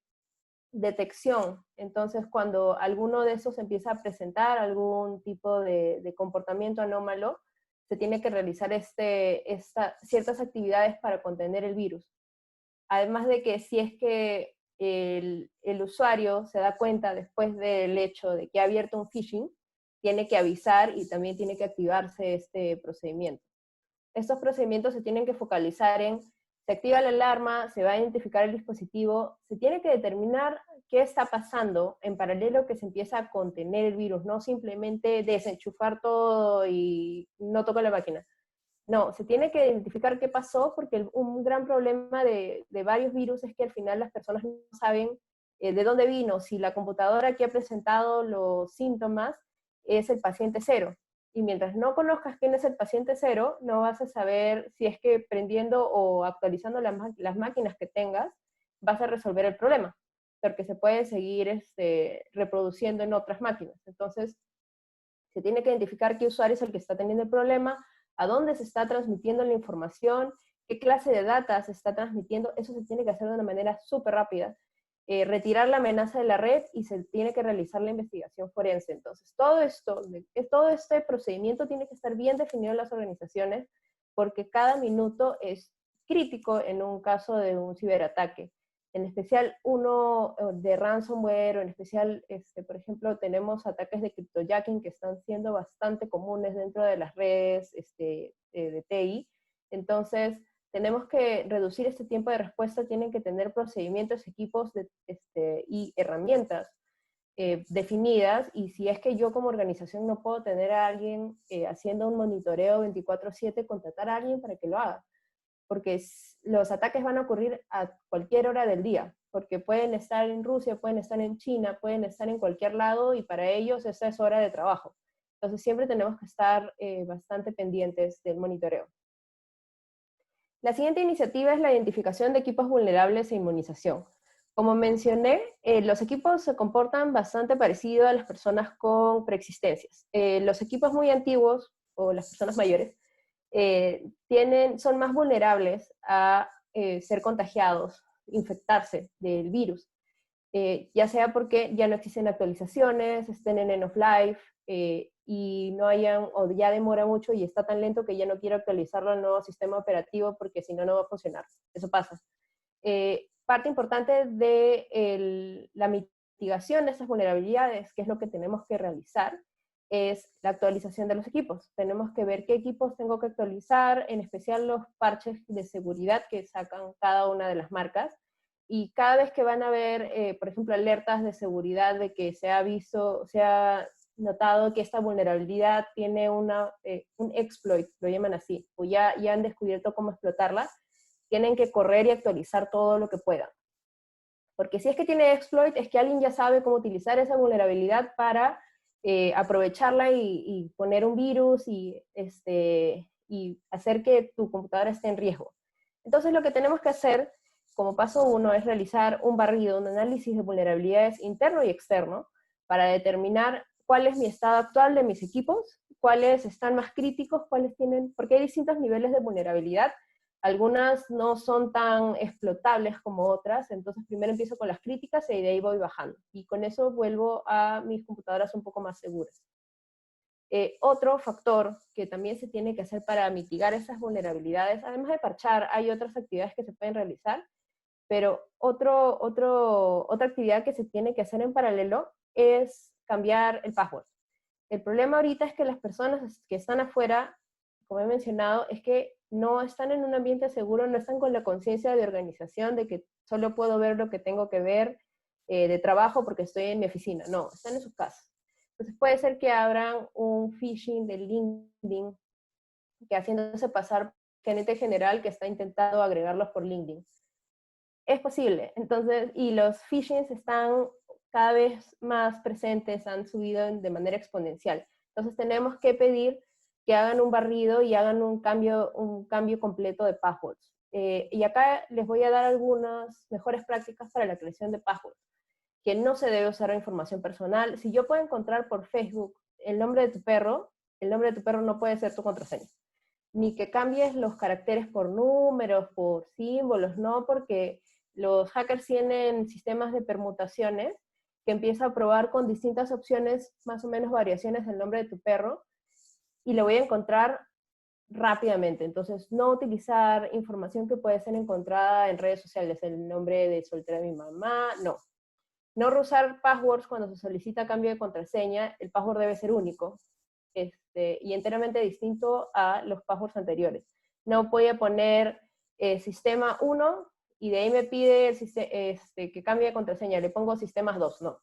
detección. Entonces, cuando alguno de esos empieza a presentar algún tipo de comportamiento anómalo, se tiene que realizar ciertas actividades para contener el virus. Además de que si es que el usuario se da cuenta después del hecho de que ha abierto un phishing, tiene que avisar y también tiene que activarse este procedimiento. Estos procedimientos se tienen que focalizar en, se activa la alarma, se va a identificar el dispositivo, se tiene que determinar qué está pasando en paralelo que se empieza a contener el virus, no simplemente desenchufar todo y no tocar la máquina. No, se tiene que identificar qué pasó porque un gran problema de varios virus es que al final las personas no saben de dónde vino, si la computadora que ha presentado los síntomas es el paciente cero. Y mientras no conozcas quién es el paciente cero, no vas a saber si es que prendiendo o actualizando las máquinas que tengas, vas a resolver el problema, porque se puede seguir reproduciendo en otras máquinas. Entonces, se tiene que identificar qué usuario es el que está teniendo el problema, a dónde se está transmitiendo la información, qué clase de data se está transmitiendo. Eso se tiene que hacer de una manera súper rápida. Retirar la amenaza de la red y se tiene que realizar la investigación forense. Entonces, todo este procedimiento tiene que estar bien definido en las organizaciones porque cada minuto es crítico en un caso de un ciberataque. En especial uno de ransomware, o en especial, por ejemplo, tenemos ataques de cryptojacking que están siendo bastante comunes dentro de las redes de TI. Entonces, tenemos que reducir este tiempo de respuesta, tienen que tener procedimientos, equipos y herramientas definidas, y si es que yo como organización no puedo tener a alguien haciendo un monitoreo 24/7, contratar a alguien para que lo haga, porque los ataques van a ocurrir a cualquier hora del día, porque pueden estar en Rusia, pueden estar en China, pueden estar en cualquier lado, y para ellos esa es hora de trabajo. Entonces siempre tenemos que estar bastante pendientes del monitoreo. La siguiente iniciativa es la identificación de equipos vulnerables e inmunización. Como mencioné, los equipos se comportan bastante parecido a las personas con preexistencias. Los equipos muy antiguos, o las personas mayores, son más vulnerables a ser contagiados, infectarse del virus, ya sea porque ya no existen actualizaciones, estén en end of life, y no hayan, o ya demora mucho y está tan lento que ya no quiero actualizarlo al nuevo sistema operativo porque si no, no va a funcionar. Eso pasa. Parte importante de la mitigación de estas vulnerabilidades, que es lo que tenemos que realizar, es la actualización de los equipos. Tenemos que ver qué equipos tengo que actualizar, en especial los parches de seguridad que sacan cada una de las marcas. Y cada vez que van a haber, por ejemplo, alertas de seguridad de que se ha notado que esta vulnerabilidad tiene un exploit, lo llaman así, o ya han descubierto cómo explotarla, tienen que correr y actualizar todo lo que puedan. Porque si es que tiene exploit, es que alguien ya sabe cómo utilizar esa vulnerabilidad para aprovecharla y poner un virus y hacer que tu computadora esté en riesgo. Entonces lo que tenemos que hacer como paso 1 es realizar un barrido, un análisis de vulnerabilidades interno y externo para determinar cuál es mi estado actual de mis equipos, cuáles están más críticos, cuáles tienen, porque hay distintos niveles de vulnerabilidad. Algunas no son tan explotables como otras, entonces primero empiezo con las críticas y de ahí voy bajando. Y con eso vuelvo a mis computadoras un poco más seguras. Otro factor que también se tiene que hacer para mitigar esas vulnerabilidades, además de parchar, hay otras actividades que se pueden realizar, pero otra actividad que se tiene que hacer en paralelo es cambiar el password. El problema ahorita es que las personas que están afuera, como he mencionado, es que no están en un ambiente seguro, no están con la conciencia de organización, de que solo puedo ver lo que tengo que ver de trabajo porque estoy en mi oficina. No, están en sus casas. Entonces puede ser que abran un phishing de LinkedIn, que haciéndose pasar gerente general que está intentando agregarlos por LinkedIn. Es posible. Entonces, y los phishings están cada vez más presentes, han subido de manera exponencial. Entonces tenemos que pedir que hagan un barrido y hagan un cambio completo de passwords. Y acá les voy a dar algunas mejores prácticas para la creación de passwords, que no se debe usar información personal. Si yo puedo encontrar por Facebook el nombre de tu perro, el nombre de tu perro no puede ser tu contraseña. Ni que cambies los caracteres por números, por símbolos, no, porque los hackers tienen sistemas de permutaciones que empieza a probar con distintas opciones, más o menos variaciones del nombre de tu perro, y lo voy a encontrar rápidamente. Entonces, no utilizar información que puede ser encontrada en redes sociales, el nombre de soltera de mi mamá, no. No usar passwords cuando se solicita cambio de contraseña, el password debe ser único y enteramente distinto a los passwords anteriores. No voy a poner sistema 1 y de ahí me pide que cambie de contraseña, le pongo sistemas 2, no.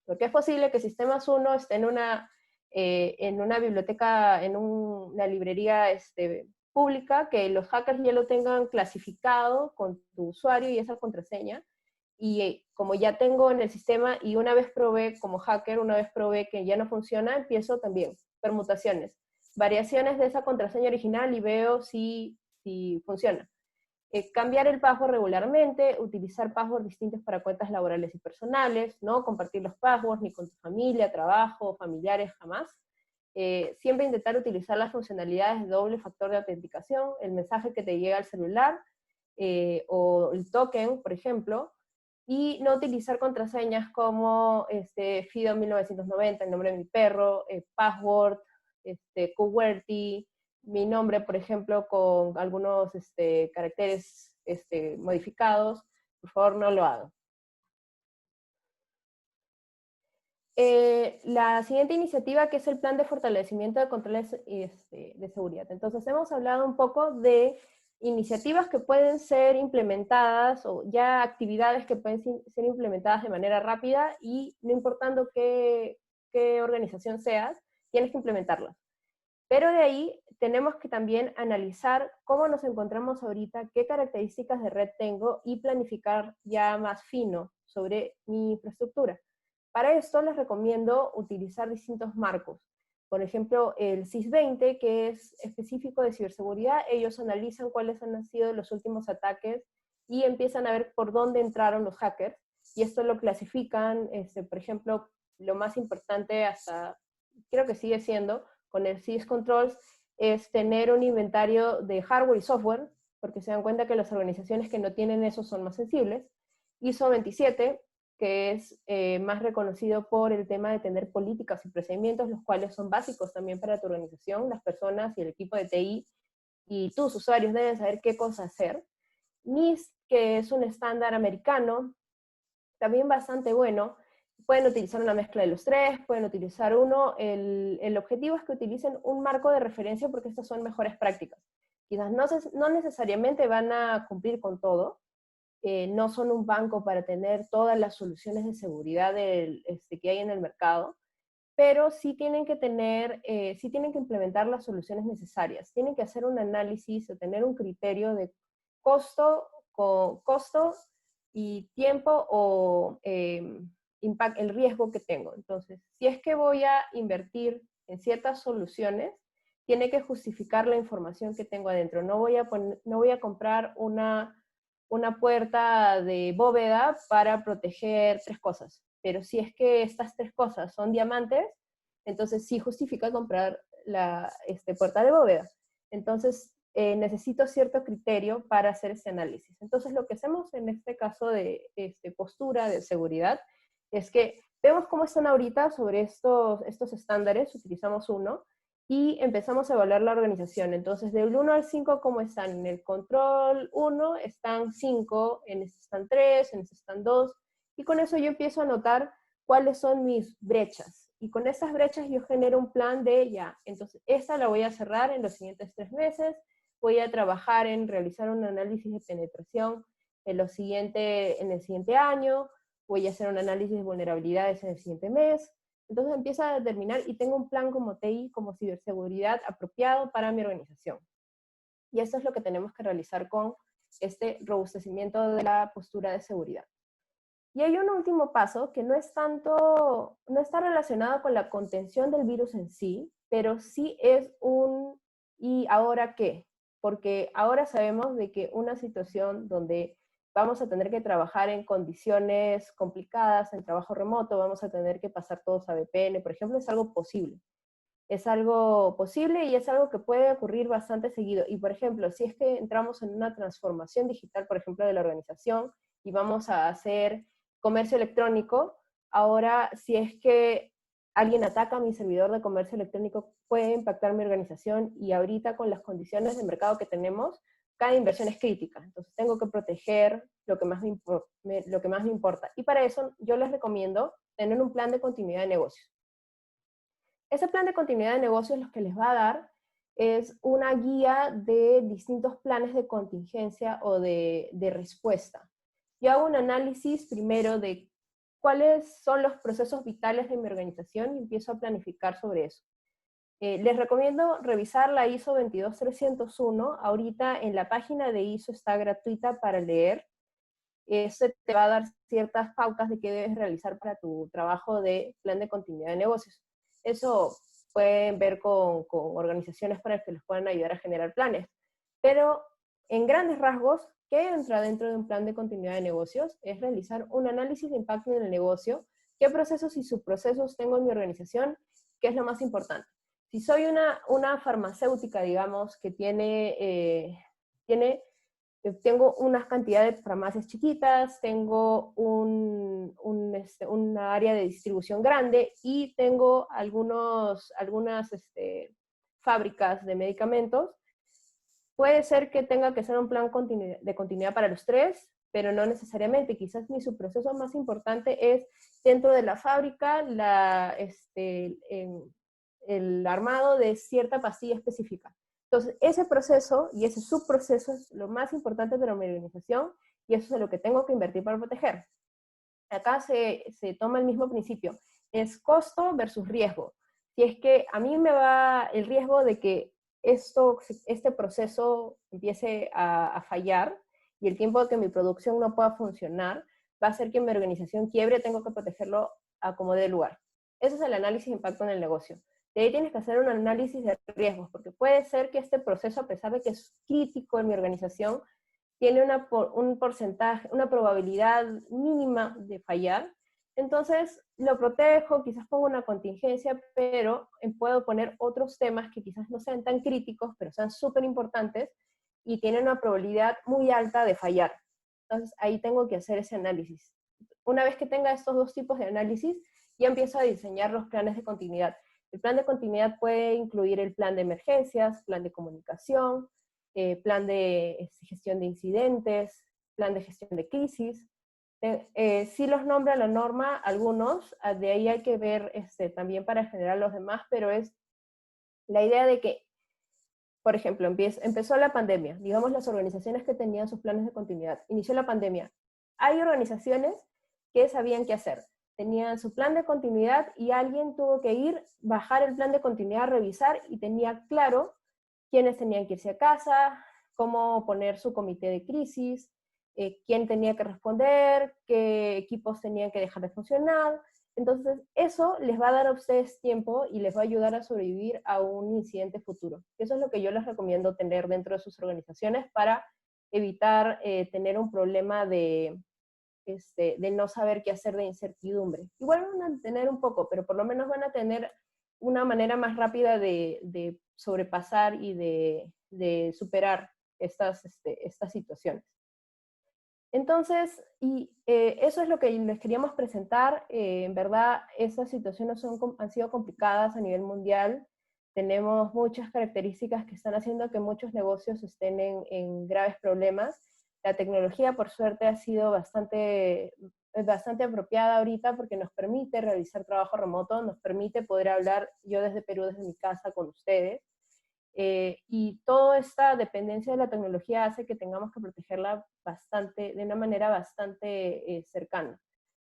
Porque es posible que sistemas 1 esté en una biblioteca, en una librería pública, que los hackers ya lo tengan clasificado con tu usuario y esa contraseña, y como ya tengo en el sistema y una vez probé como hacker, una vez probé que ya no funciona, empiezo también permutaciones, variaciones de esa contraseña original y veo si funciona. Cambiar el password regularmente, utilizar passwords distintos para cuentas laborales y personales, no compartir los passwords ni con tu familia, trabajo, familiares, jamás. Siempre intentar utilizar las funcionalidades de doble factor de autenticación, el mensaje que te llega al celular o el token, por ejemplo, y no utilizar contraseñas como Fido 1990, el nombre de mi perro, password, QWERTY, mi nombre, por ejemplo, con algunos caracteres modificados. Por favor, no lo hagan. La siguiente iniciativa, que es el plan de fortalecimiento de controles de seguridad. Entonces, hemos hablado un poco de iniciativas que pueden ser implementadas o ya actividades que pueden ser implementadas de manera rápida y no importando qué organización seas, tienes que implementarlas. Pero de ahí tenemos que también analizar cómo nos encontramos ahorita, qué características de red tengo y planificar ya más fino sobre mi infraestructura. Para esto les recomiendo utilizar distintos marcos. Por ejemplo, el CIS-20, que es específico de ciberseguridad, ellos analizan cuáles han sido los últimos ataques y empiezan a ver por dónde entraron los hackers. Y esto lo clasifican, por ejemplo, lo más importante hasta, creo que sigue siendo, con el CIS Controls, es tener un inventario de hardware y software, porque se dan cuenta que las organizaciones que no tienen eso son más sensibles. ISO 27, que es más reconocido por el tema de tener políticas y procedimientos, los cuales son básicos también para tu organización. Las personas y el equipo de TI y tus usuarios deben saber qué cosa hacer. NIST, que es un estándar americano, también bastante bueno. Pueden utilizar una mezcla de los tres, pueden utilizar uno. El objetivo es que utilicen un marco de referencia porque estas son mejores prácticas. Quizás no necesariamente van a cumplir con todo, no son un banco para tener todas las soluciones de seguridad que hay en el mercado, pero sí tienen que sí tienen que implementar las soluciones necesarias. Tienen que hacer un análisis o tener un criterio de costo y tiempo o el riesgo que tengo. Entonces, si es que voy a invertir en ciertas soluciones, tiene que justificar la información que tengo adentro. No voy a comprar una puerta de bóveda para proteger 3 cosas. Pero si es que estas 3 cosas son diamantes, entonces sí justifica comprar la puerta de bóveda. Entonces, necesito cierto criterio para hacer ese análisis. Entonces, lo que hacemos en este caso de postura de seguridad es que vemos cómo están ahorita sobre estos estándares, utilizamos uno, y empezamos a evaluar la organización. Entonces, del 1 al 5, ¿cómo están? En el control 1 están 5, en este están 3, en este están 2, y con eso yo empiezo a notar cuáles son mis brechas. Y con esas brechas yo genero un plan de ya, entonces esta la voy a cerrar en los siguientes 3 meses, voy a trabajar en realizar un análisis de penetración en el siguiente año, voy a hacer un análisis de vulnerabilidades en el siguiente mes. Entonces empieza a determinar y tengo un plan como TI, como ciberseguridad apropiado para mi organización. Y eso es lo que tenemos que realizar con este robustecimiento de la postura de seguridad. Y hay un último paso que no está relacionado con la contención del virus en sí, pero sí es ¿y ahora qué? Porque ahora sabemos de que una situación donde vamos a tener que trabajar en condiciones complicadas, en trabajo remoto, vamos a tener que pasar todos a VPN, por ejemplo, es algo posible. Es algo posible y es algo que puede ocurrir bastante seguido. Y, por ejemplo, si es que entramos en una transformación digital, por ejemplo, de la organización y vamos a hacer comercio electrónico, ahora si es que alguien ataca mi servidor de comercio electrónico, puede impactar mi organización y ahorita con las condiciones de mercado que tenemos, cada inversión es crítica. Entonces tengo que proteger lo que más me importa. Y para eso yo les recomiendo tener un plan de continuidad de negocios. Ese plan de continuidad de negocios lo que les va a dar es una guía de distintos planes de contingencia o de respuesta. Yo hago un análisis primero de cuáles son los procesos vitales de mi organización y empiezo a planificar sobre eso. Les recomiendo revisar la ISO 22301. Ahorita en la página de ISO está gratuita para leer. Se te va a dar ciertas pautas de qué debes realizar para tu trabajo de plan de continuidad de negocios. Eso pueden ver con organizaciones para que les puedan ayudar a generar planes. Pero en grandes rasgos, ¿qué entra dentro de un plan de continuidad de negocios? Es realizar un análisis de impacto en el negocio, qué procesos y subprocesos tengo en mi organización, qué es lo más importante. Si soy una farmacéutica, digamos, que tengo unas cantidades de farmacias chiquitas, tengo una área de distribución grande y tengo algunas fábricas de medicamentos. Puede ser que tenga que ser un plan de continuidad para los 3, pero no necesariamente. Quizás mi subproceso más importante es dentro de la fábrica el armado de cierta pastilla específica. Entonces, ese proceso y ese subproceso es lo más importante para mi organización y eso es lo que tengo que invertir para proteger. Acá se toma el mismo principio, es costo versus riesgo. Si es que a mí me va el riesgo de que este proceso empiece a fallar y el tiempo de que mi producción no pueda funcionar, va a hacer que mi organización quiebre, tengo que protegerlo a como dé lugar. Ese es el análisis de impacto en el negocio. De ahí tienes que hacer un análisis de riesgos, porque puede ser que este proceso, a pesar de que es crítico en mi organización, tiene un porcentaje, una probabilidad mínima de fallar. Entonces lo protejo, quizás pongo una contingencia, pero puedo poner otros temas que quizás no sean tan críticos, pero sean súper importantes y tienen una probabilidad muy alta de fallar. Entonces ahí tengo que hacer ese análisis. Una vez que tenga estos dos tipos de análisis, ya empiezo a diseñar los planes de continuidad. El plan de continuidad puede incluir el plan de emergencias, plan de comunicación, plan de gestión de incidentes, plan de gestión de crisis. Sí los nombra la norma algunos, de ahí hay que ver también para generar los demás, pero es la idea de que, por ejemplo, empezó la pandemia, digamos las organizaciones que tenían sus planes de continuidad, inició la pandemia. Hay organizaciones que sabían qué hacer, tenían su plan de continuidad y alguien tuvo que ir, bajar el plan de continuidad, revisar y tenía claro quiénes tenían que irse a casa, cómo poner su comité de crisis, quién tenía que responder, qué equipos tenían que dejar de funcionar. Entonces, eso les va a dar a ustedes tiempo y les va a ayudar a sobrevivir a un incidente futuro. Eso es lo que yo les recomiendo tener dentro de sus organizaciones para evitar tener un problema de no saber qué hacer, de incertidumbre. Igual van a tener un poco, pero por lo menos van a tener una manera más rápida de sobrepasar y de superar estas situaciones. Entonces, eso es lo que les queríamos presentar. En verdad, estas situaciones han sido complicadas a nivel mundial. Tenemos muchas características que están haciendo que muchos negocios estén en graves problemas. La tecnología, por suerte, ha sido bastante apropiada ahorita porque nos permite realizar trabajo remoto, nos permite poder hablar yo desde Perú, desde mi casa, con ustedes. Y toda esta dependencia de la tecnología hace que tengamos que protegerla de una manera bastante cercana.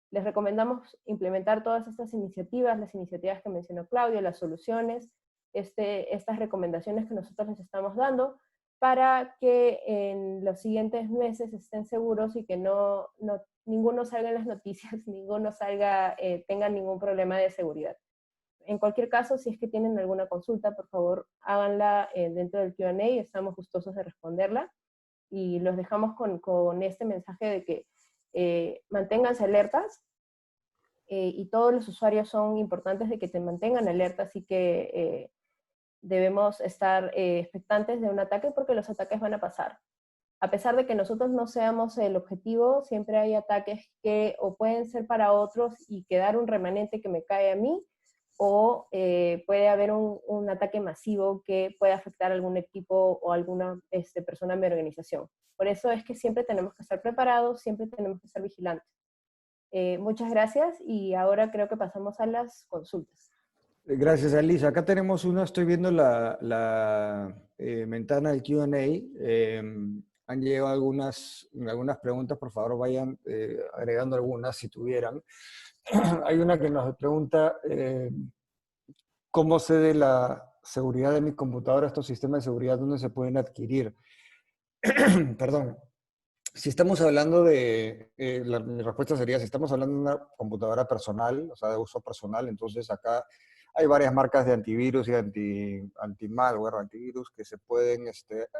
Les recomendamos implementar todas estas iniciativas, las iniciativas que mencionó Claudio, las soluciones, estas recomendaciones que nosotros les estamos dando, para que en los siguientes meses estén seguros y que ninguno salga en las noticias, ninguno tenga ningún problema de seguridad. En cualquier caso, si es que tienen alguna consulta, por favor, háganla dentro del Q&A, estamos gustosos de responderla. Y los dejamos con este mensaje de que manténganse alertas, y todos los usuarios son importantes de que te mantengan alerta, así que debemos estar expectantes de un ataque porque los ataques van a pasar. A pesar de que nosotros no seamos el objetivo, siempre hay ataques que o pueden ser para otros y quedar un remanente que me cae a mí, o puede haber un ataque masivo que puede afectar a algún equipo o alguna persona de mi organización. Por eso es que siempre tenemos que estar preparados, siempre tenemos que estar vigilantes. Muchas gracias y ahora creo que pasamos a las consultas. Gracias, Alisa. Acá tenemos una, estoy viendo la ventana del Q&A. Han llegado algunas preguntas, por favor vayan agregando algunas si tuvieran. Hay una que nos pregunta, ¿cómo sé de la seguridad de mi computadora, estos sistemas de seguridad, dónde se pueden adquirir? Perdón. Si estamos hablando mi respuesta sería, si estamos hablando de una computadora personal, o sea, de uso personal, entonces acá hay varias marcas de antivirus y anti-malware, antivirus, que se pueden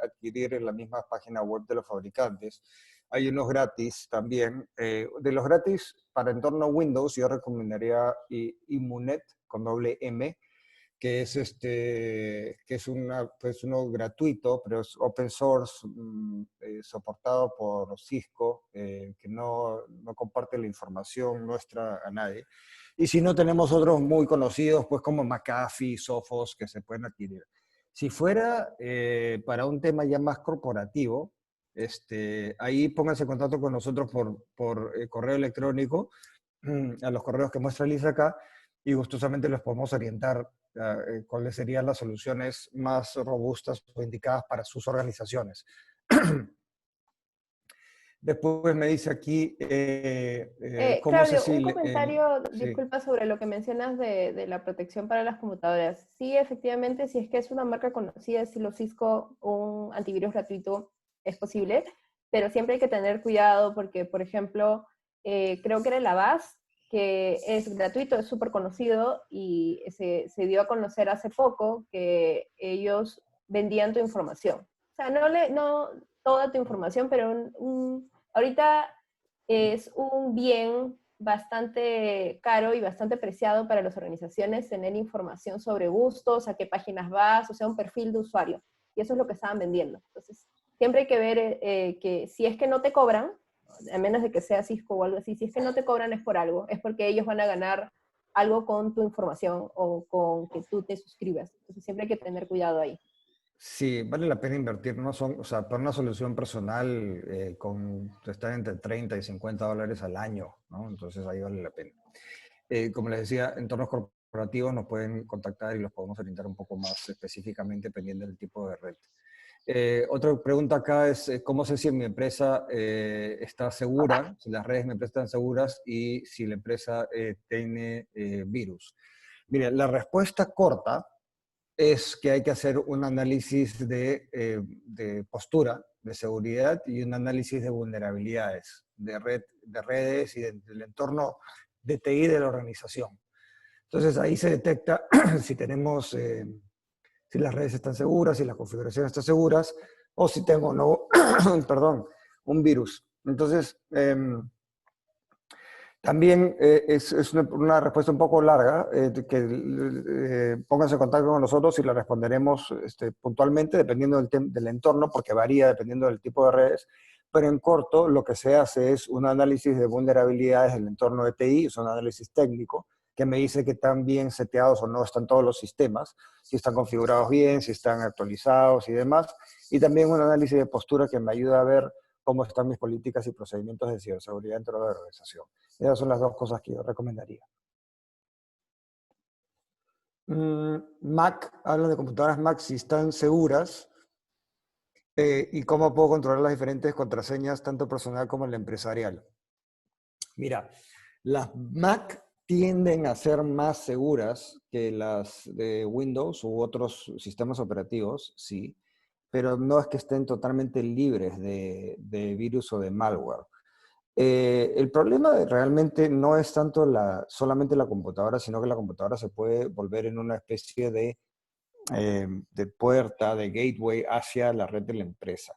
adquirir en la misma página web de los fabricantes. Hay unos gratis también. De los gratis para entorno Windows, yo recomendaría Immunet, con doble M, que es uno gratuito, pero es open source, soportado por Cisco, que no comparte la información nuestra a nadie. Y si no, tenemos otros muy conocidos, pues como McAfee, Sophos, que se pueden adquirir. Si fuera para un tema ya más corporativo, ahí pónganse en contacto con nosotros por correo electrónico, a los correos que muestra Lisa acá, y gustosamente les podemos orientar cuáles serían las soluciones más robustas o indicadas para sus organizaciones. Después me dice aquí, ¿cómo sé Claudio, un si... comentario, sí. disculpa, sobre lo que mencionas de la protección para las computadoras. Sí, efectivamente, si es que es una marca conocida, estilo Cisco, un antivirus gratuito es posible, pero siempre hay que tener cuidado porque, por ejemplo, creo que era el Avast, que es gratuito, es súper conocido y se dio a conocer hace poco que ellos vendían tu información. O sea, no toda tu información, pero ahorita es un bien bastante caro y bastante preciado para las organizaciones tener información sobre gustos, a qué páginas vas, o sea, un perfil de usuario. Y eso es lo que estaban vendiendo. Entonces, siempre hay que ver que si es que no te cobran, a menos de que sea Cisco o algo así, si es que no te cobran es por algo, es porque ellos van a ganar algo con tu información o con que tú te suscribas. Entonces, siempre hay que tener cuidado ahí. Sí, vale la pena invertir, ¿no? O sea, para una solución personal está entre 30 y $50 al año, ¿no? Entonces ahí vale la pena. Como les decía, entornos corporativos nos pueden contactar y los podemos orientar un poco más específicamente dependiendo del tipo de red. Otra pregunta acá es, ¿cómo sé si mi empresa está segura, si las redes de mi empresa están seguras y si la empresa tiene virus? Mire, la respuesta corta es que hay que hacer un análisis de postura, de seguridad y un análisis de vulnerabilidades, de redes y del entorno de TI de la organización. Entonces ahí se detecta si tenemos, si las redes están seguras, si las configuraciones están seguras, o si tengo no, perdón, un virus. Entonces, también es una respuesta un poco larga, pónganse en contacto con nosotros y la responderemos puntualmente dependiendo del entorno, porque varía dependiendo del tipo de redes, pero en corto lo que se hace es un análisis de vulnerabilidades del entorno de TI, es un análisis técnico que me dice que están bien seteados o no están todos los sistemas, si están configurados bien, si están actualizados y demás, y también un análisis de postura que me ayuda a ver cómo están mis políticas y procedimientos de ciberseguridad dentro de la organización. Esas son las dos cosas que yo recomendaría. Mac, hablan de computadoras Mac si están seguras y cómo puedo controlar las diferentes contraseñas, tanto personal como la empresarial. Mira, las Mac tienden a ser más seguras que las de Windows u otros sistemas operativos, sí, pero no es que estén totalmente libres de virus o de malware. El problema realmente no es tanto solamente la computadora, sino que la computadora se puede volver en una especie de puerta, de gateway hacia la red de la empresa.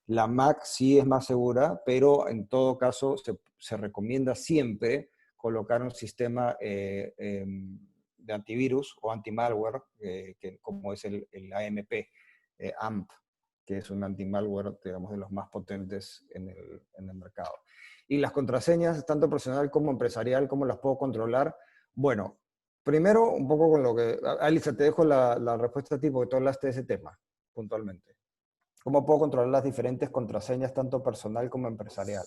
La Mac sí es más segura, pero en todo caso se recomienda siempre colocar un sistema de antivirus o antimalware, como es el AMP, AMP, que es un antimalware, digamos, de los más potentes en el mercado. Y las contraseñas, tanto personal como empresarial, ¿cómo las puedo controlar? Bueno, primero un poco con lo que... Alisa, te dejo la respuesta a ti porque tú hablaste de ese tema puntualmente. ¿Cómo puedo controlar las diferentes contraseñas, tanto personal como empresarial?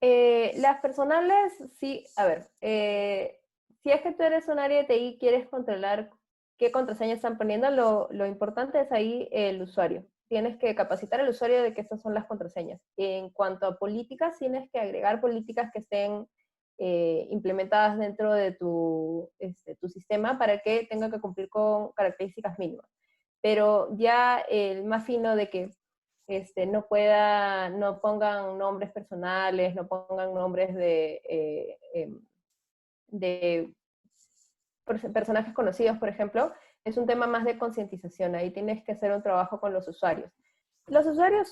Las personales, sí, a ver, si es que tú eres un área de TI, quieres controlar qué contraseña están poniendo, lo importante es ahí el usuario. Tienes que capacitar al usuario de que estas son las contraseñas. En cuanto a políticas, tienes que agregar políticas que estén implementadas dentro de tu sistema para que tenga que cumplir con características mínimas. Pero ya el más fino de que no pongan nombres personales, no pongan nombres de personajes conocidos, por ejemplo, es un tema más de concientización. Ahí tienes que hacer un trabajo con los usuarios. Los usuarios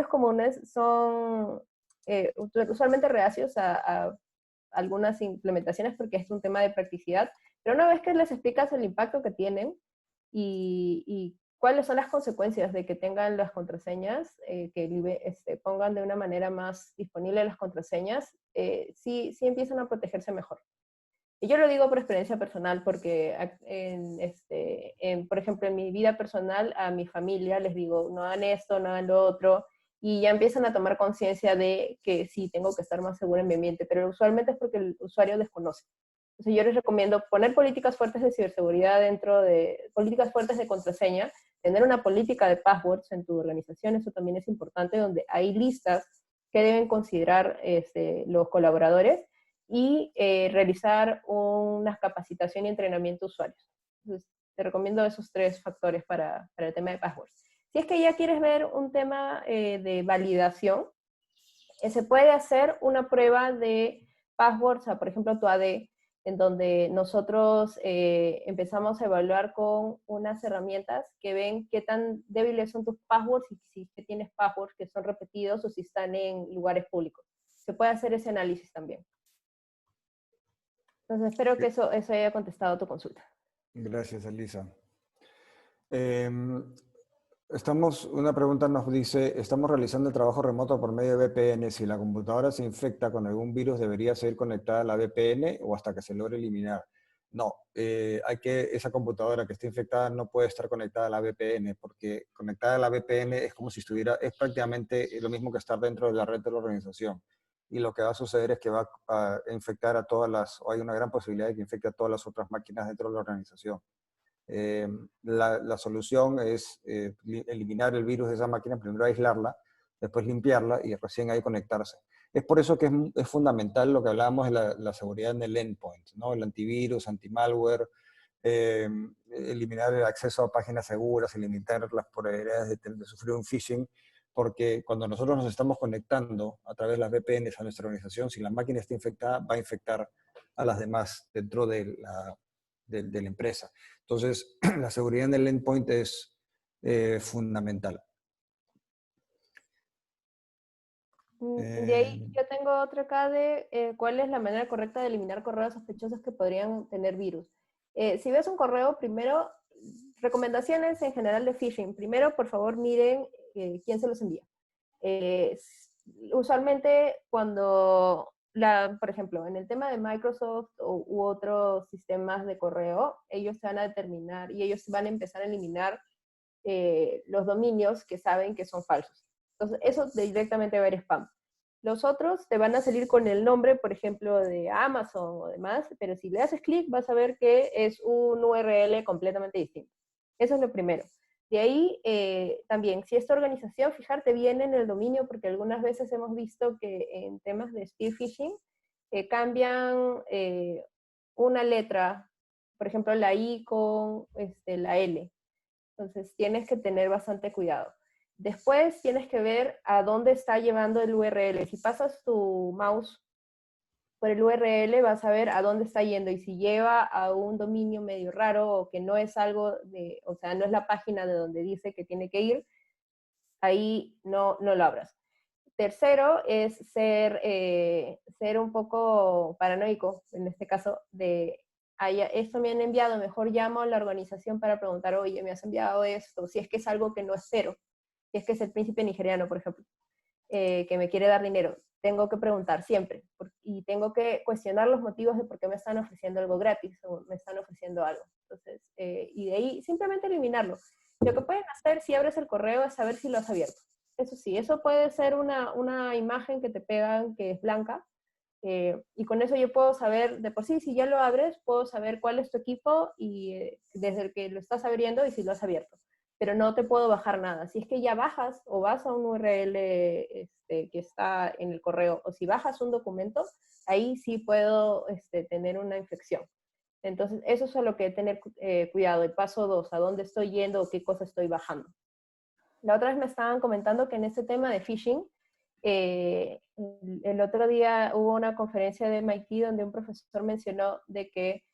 comunes son usualmente reacios a algunas implementaciones porque es un tema de practicidad, pero una vez que les explicas el impacto que tienen y cuáles son las consecuencias de que tengan las contraseñas, que pongan de una manera más disponible las contraseñas, sí empiezan a protegerse mejor. Y yo lo digo por experiencia personal, porque por ejemplo, en mi vida personal, a mi familia les digo, no hagan esto, no hagan lo otro, y ya empiezan a tomar conciencia de que sí, tengo que estar más segura en mi ambiente, pero usualmente es porque el usuario desconoce. Entonces yo les recomiendo poner políticas fuertes de ciberseguridad dentro de, políticas fuertes de contraseña, tener una política de passwords en tu organización, eso también es importante, donde hay listas que deben considerar los colaboradores y realizar una capacitación y entrenamiento de usuarios. Entonces, te recomiendo esos 3 factores para el tema de passwords. Si es que ya quieres ver un tema de validación, se puede hacer una prueba de passwords, o sea, por ejemplo, tu AD, en donde nosotros empezamos a evaluar con unas herramientas que ven qué tan débiles son tus passwords y si que tienes passwords que son repetidos o si están en lugares públicos. Se puede hacer ese análisis también. Entonces, espero que eso haya contestado tu consulta. Gracias, Elisa. Una pregunta nos dice, estamos realizando el trabajo remoto por medio de VPN. Si la computadora se infecta con algún virus, ¿debería seguir conectada a la VPN o hasta que se logre eliminar? No, esa computadora que esté infectada no puede estar conectada a la VPN, porque conectada a la VPN es como si es prácticamente lo mismo que estar dentro de la red de la organización. Y lo que va a suceder es que va a infectar o hay una gran posibilidad de que infecte a todas las otras máquinas dentro de la organización. La solución es eliminar el virus de esa máquina, primero aislarla, después limpiarla y recién ahí conectarse. Es por eso que es fundamental lo que hablábamos de la seguridad en el endpoint, ¿no? El antivirus, antimalware, eliminar el acceso a páginas seguras, eliminar las probabilidades de sufrir un phishing, porque cuando nosotros nos estamos conectando a través de las VPNs a nuestra organización, si la máquina está infectada, va a infectar a las demás dentro de la empresa. Entonces, la seguridad en el endpoint es fundamental. De ahí yo tengo otro acá de cuál es la manera correcta de eliminar correos sospechosos que podrían tener virus. Si ves un correo, primero, recomendaciones en general de phishing. Primero, por favor, miren quién se los envía. Usualmente cuando, por ejemplo, en el tema de Microsoft u otros sistemas de correo, ellos se van a determinar y ellos van a empezar a eliminar los dominios que saben que son falsos. Entonces, eso directamente va a ir spam. Los otros te van a salir con el nombre, por ejemplo, de Amazon o demás, pero si le haces clic vas a ver que es un URL completamente distinto. Eso es lo primero. De ahí, también, si esta organización, fijarte bien en el dominio, porque algunas veces hemos visto que en temas de spear phishing cambian una letra, por ejemplo, la I con la L. Entonces tienes que tener bastante cuidado. Después tienes que ver a dónde está llevando el URL. Si pasas tu mouse por el URL vas a ver a dónde está yendo y si lleva a un dominio medio raro o que no es algo de, o sea, no es la página de donde dice que tiene que ir, ahí no lo abras. Tercero es ser un poco paranoico, en este caso, de esto me han enviado, mejor llamo a la organización para preguntar, oye, me has enviado esto, si es que es algo que no espero, si es que es el príncipe nigeriano, por ejemplo, que me quiere dar dinero, tengo que preguntar siempre y tengo que cuestionar los motivos de por qué me están ofreciendo algo gratis o me están ofreciendo algo. Entonces, y de ahí simplemente eliminarlo. Lo que pueden hacer si abres el correo es saber si lo has abierto. Eso sí, eso puede ser una imagen que te pegan que es blanca, y con eso yo puedo saber, de por sí, si ya lo abres, puedo saber cuál es tu equipo y desde el que lo estás abriendo y si lo has abierto. Pero no te puedo bajar nada. Si es que ya bajas o vas a un URL que está en el correo o si bajas un documento, ahí sí puedo tener una infección. Entonces, eso es a lo que tener cuidado. El paso 2, a dónde estoy yendo o qué cosa estoy bajando. La otra vez me estaban comentando que en este tema de phishing, el otro día hubo una conferencia de MIT donde un profesor mencionó de que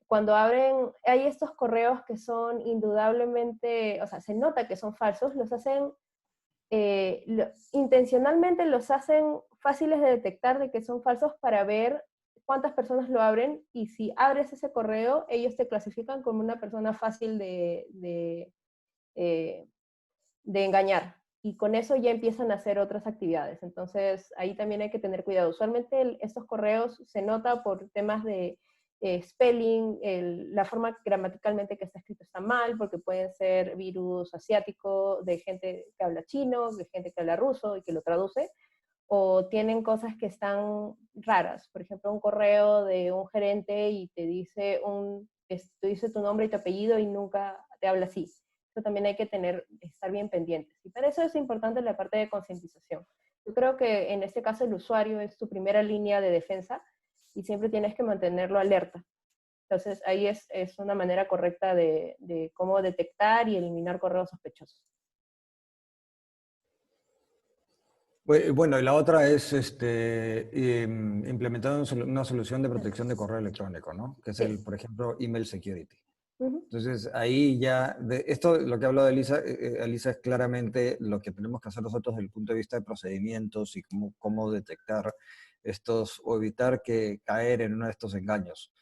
cuando abren, hay estos correos que son indudablemente, o sea, se nota que son falsos, los hacen, intencionalmente los hacen fáciles de detectar de que son falsos para ver cuántas personas lo abren y si abres ese correo, ellos te clasifican como una persona fácil de engañar. Y con eso ya empiezan a hacer otras actividades. Entonces, ahí también hay que tener cuidado. Usualmente estos correos se nota por temas de spelling, la forma gramaticalmente que está escrito está mal, porque pueden ser virus asiático de gente que habla chino, de gente que habla ruso y que lo traduce, o tienen cosas que están raras. Por ejemplo, un correo de un gerente y te dice tu nombre y tu apellido y nunca te habla así. Eso también hay que estar bien pendientes. Y para eso es importante la parte de concientización. Yo creo que en este caso el usuario es tu primera línea de defensa y siempre tienes que mantenerlo alerta. Entonces ahí es una manera correcta de cómo detectar y eliminar correos sospechosos. Bueno, y la otra es implementar una solución de protección de correo electrónico, ¿no? Que es Sí. por ejemplo, email security. Ujú. Entonces, ahí ya, esto, lo que ha hablado Elisa, Elisa, es claramente lo que tenemos que hacer nosotros desde el punto de vista de procedimientos y cómo detectar estos, o evitar caer en uno de estos engaños.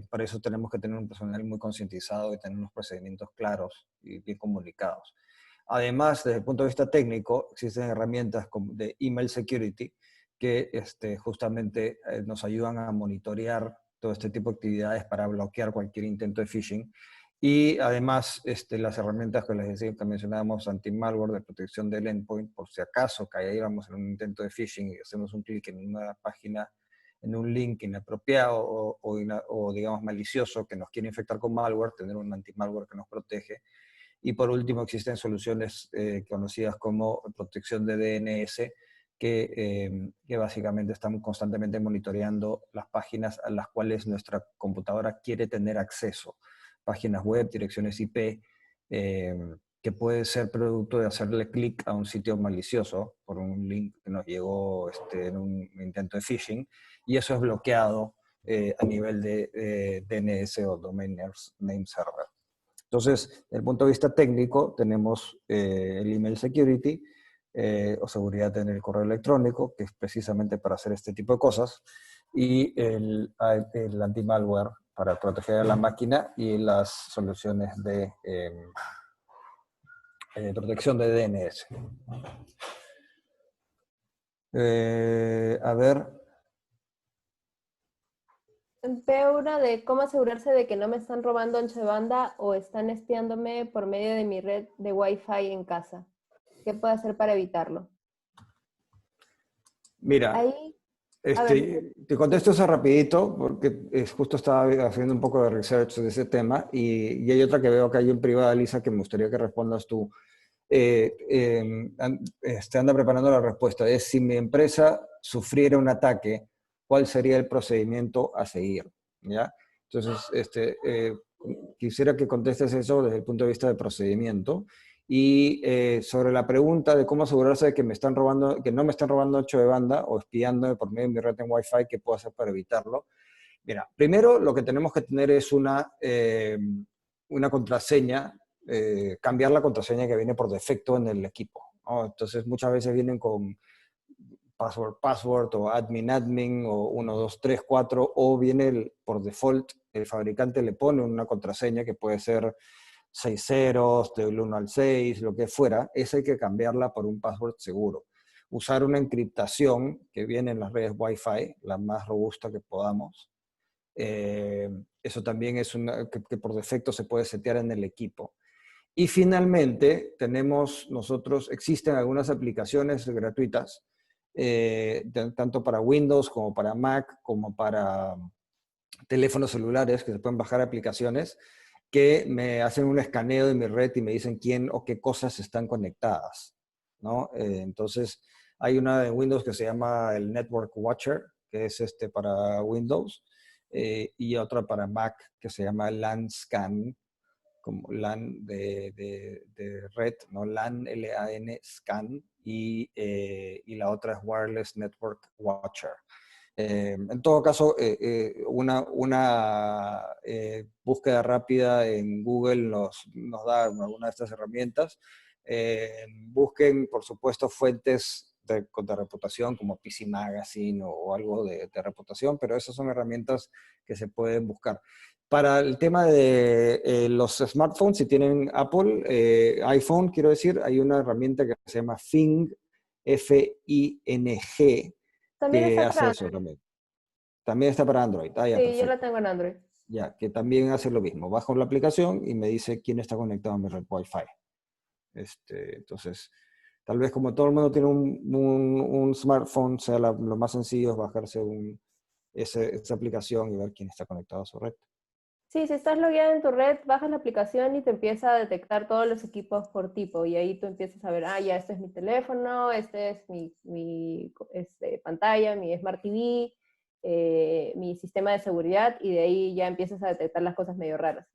Para eso tenemos que tener un personal muy concientizado y tener unos procedimientos claros y bien comunicados. Además, desde el punto de vista técnico, existen herramientas de email security que justamente nos ayudan a monitorear todo este tipo de actividades para bloquear cualquier intento de phishing. Y además, las herramientas que les decía, que mencionábamos, anti-malware, de protección del endpoint, por si acaso caíamos en un intento de phishing y hacemos un clic en una página, en un link inapropiado o digamos malicioso que nos quiere infectar con malware, tener un anti-malware que nos protege. Y por último, existen soluciones conocidas como protección de DNS, que básicamente están constantemente monitoreando las páginas a las cuales nuestra computadora quiere tener acceso. Páginas web, direcciones IP, que puede ser producto de hacerle clic a un sitio malicioso por un link que nos llegó en un intento de phishing, y eso es bloqueado a nivel de DNS o Domain Name Server. Entonces, desde el punto de vista técnico, tenemos el email security o seguridad en el correo electrónico, que es precisamente para hacer este tipo de cosas, y el anti-malware para proteger a la máquina, y las soluciones de protección de DNS. A ver, Veo una de cómo asegurarse de que no me están robando ancho de banda o están espiándome por medio de mi red de Wi-Fi en casa. ¿Qué puedo hacer para evitarlo? mira, Ahí, a ver, te contesto eso rapidito porque justo estaba haciendo un poco de research de ese tema, y hay otra que veo que hay en privada, Lisa, que me gustaría que respondas tú. Anda preparando la respuesta. Es: si mi empresa sufriera un ataque, ¿cuál sería el procedimiento a seguir? ¿Ya? Entonces, quisiera que contestes eso desde el punto de vista de procedimiento. Y sobre la pregunta de cómo asegurarse de que me están robando, que no me están robando ancho de banda o espiando por medio de mi red en Wi-Fi, ¿qué puedo hacer para evitarlo? Mira, primero lo que tenemos que tener es una contraseña, cambiar la contraseña que viene por defecto en el equipo, ¿no? Entonces muchas veces vienen con password o admin o 1, 2, 3, 4, o viene por default, el fabricante le pone una contraseña que puede ser 6 ceros, del 1 al 6, lo que fuera. Esa hay que cambiarla por un password seguro. Usar una encriptación que viene en las redes Wi-Fi, la más robusta que podamos. Eso también es que por defecto se puede setear en el equipo. Y finalmente, existen algunas aplicaciones gratuitas, tanto para Windows como para Mac, como para teléfonos celulares, que se pueden bajar aplicaciones que me hacen un escaneo de mi red y me dicen quién o qué cosas están conectadas, ¿no? Entonces, hay una de Windows que se llama el Network Watcher, que es para Windows, y otra para Mac que se llama LAN Scan, como LAN de red, ¿no? LAN, L-A-N, Scan, y la otra es Wireless Network Watcher. En todo caso, una búsqueda rápida en Google nos da alguna de estas herramientas. Busquen, por supuesto, fuentes de reputación como PC Magazine o algo de reputación, pero esas son herramientas que se pueden buscar. Para el tema de los smartphones, si tienen Apple, iPhone, quiero decir, hay una herramienta que se llama Fing, F-I-N-G, también que está hace para eso también. También está para Android. Ah, ya, Sí, yo la perfecto. tengo en Android. Ya, que también hace lo mismo. Bajo la aplicación y me dice quién está conectado a mi red Wi-Fi. Entonces, tal vez como todo el mundo tiene un smartphone, sea lo más sencillo es bajarse esa aplicación y ver quién está conectado a su red. Sí, si estás logueado en tu red, bajas la aplicación y te empieza a detectar todos los equipos por tipo. Y ahí tú empiezas a ver, ah, ya, este es mi teléfono, este es mi pantalla, mi Smart TV, mi sistema de seguridad, y de ahí ya empiezas a detectar las cosas medio raras.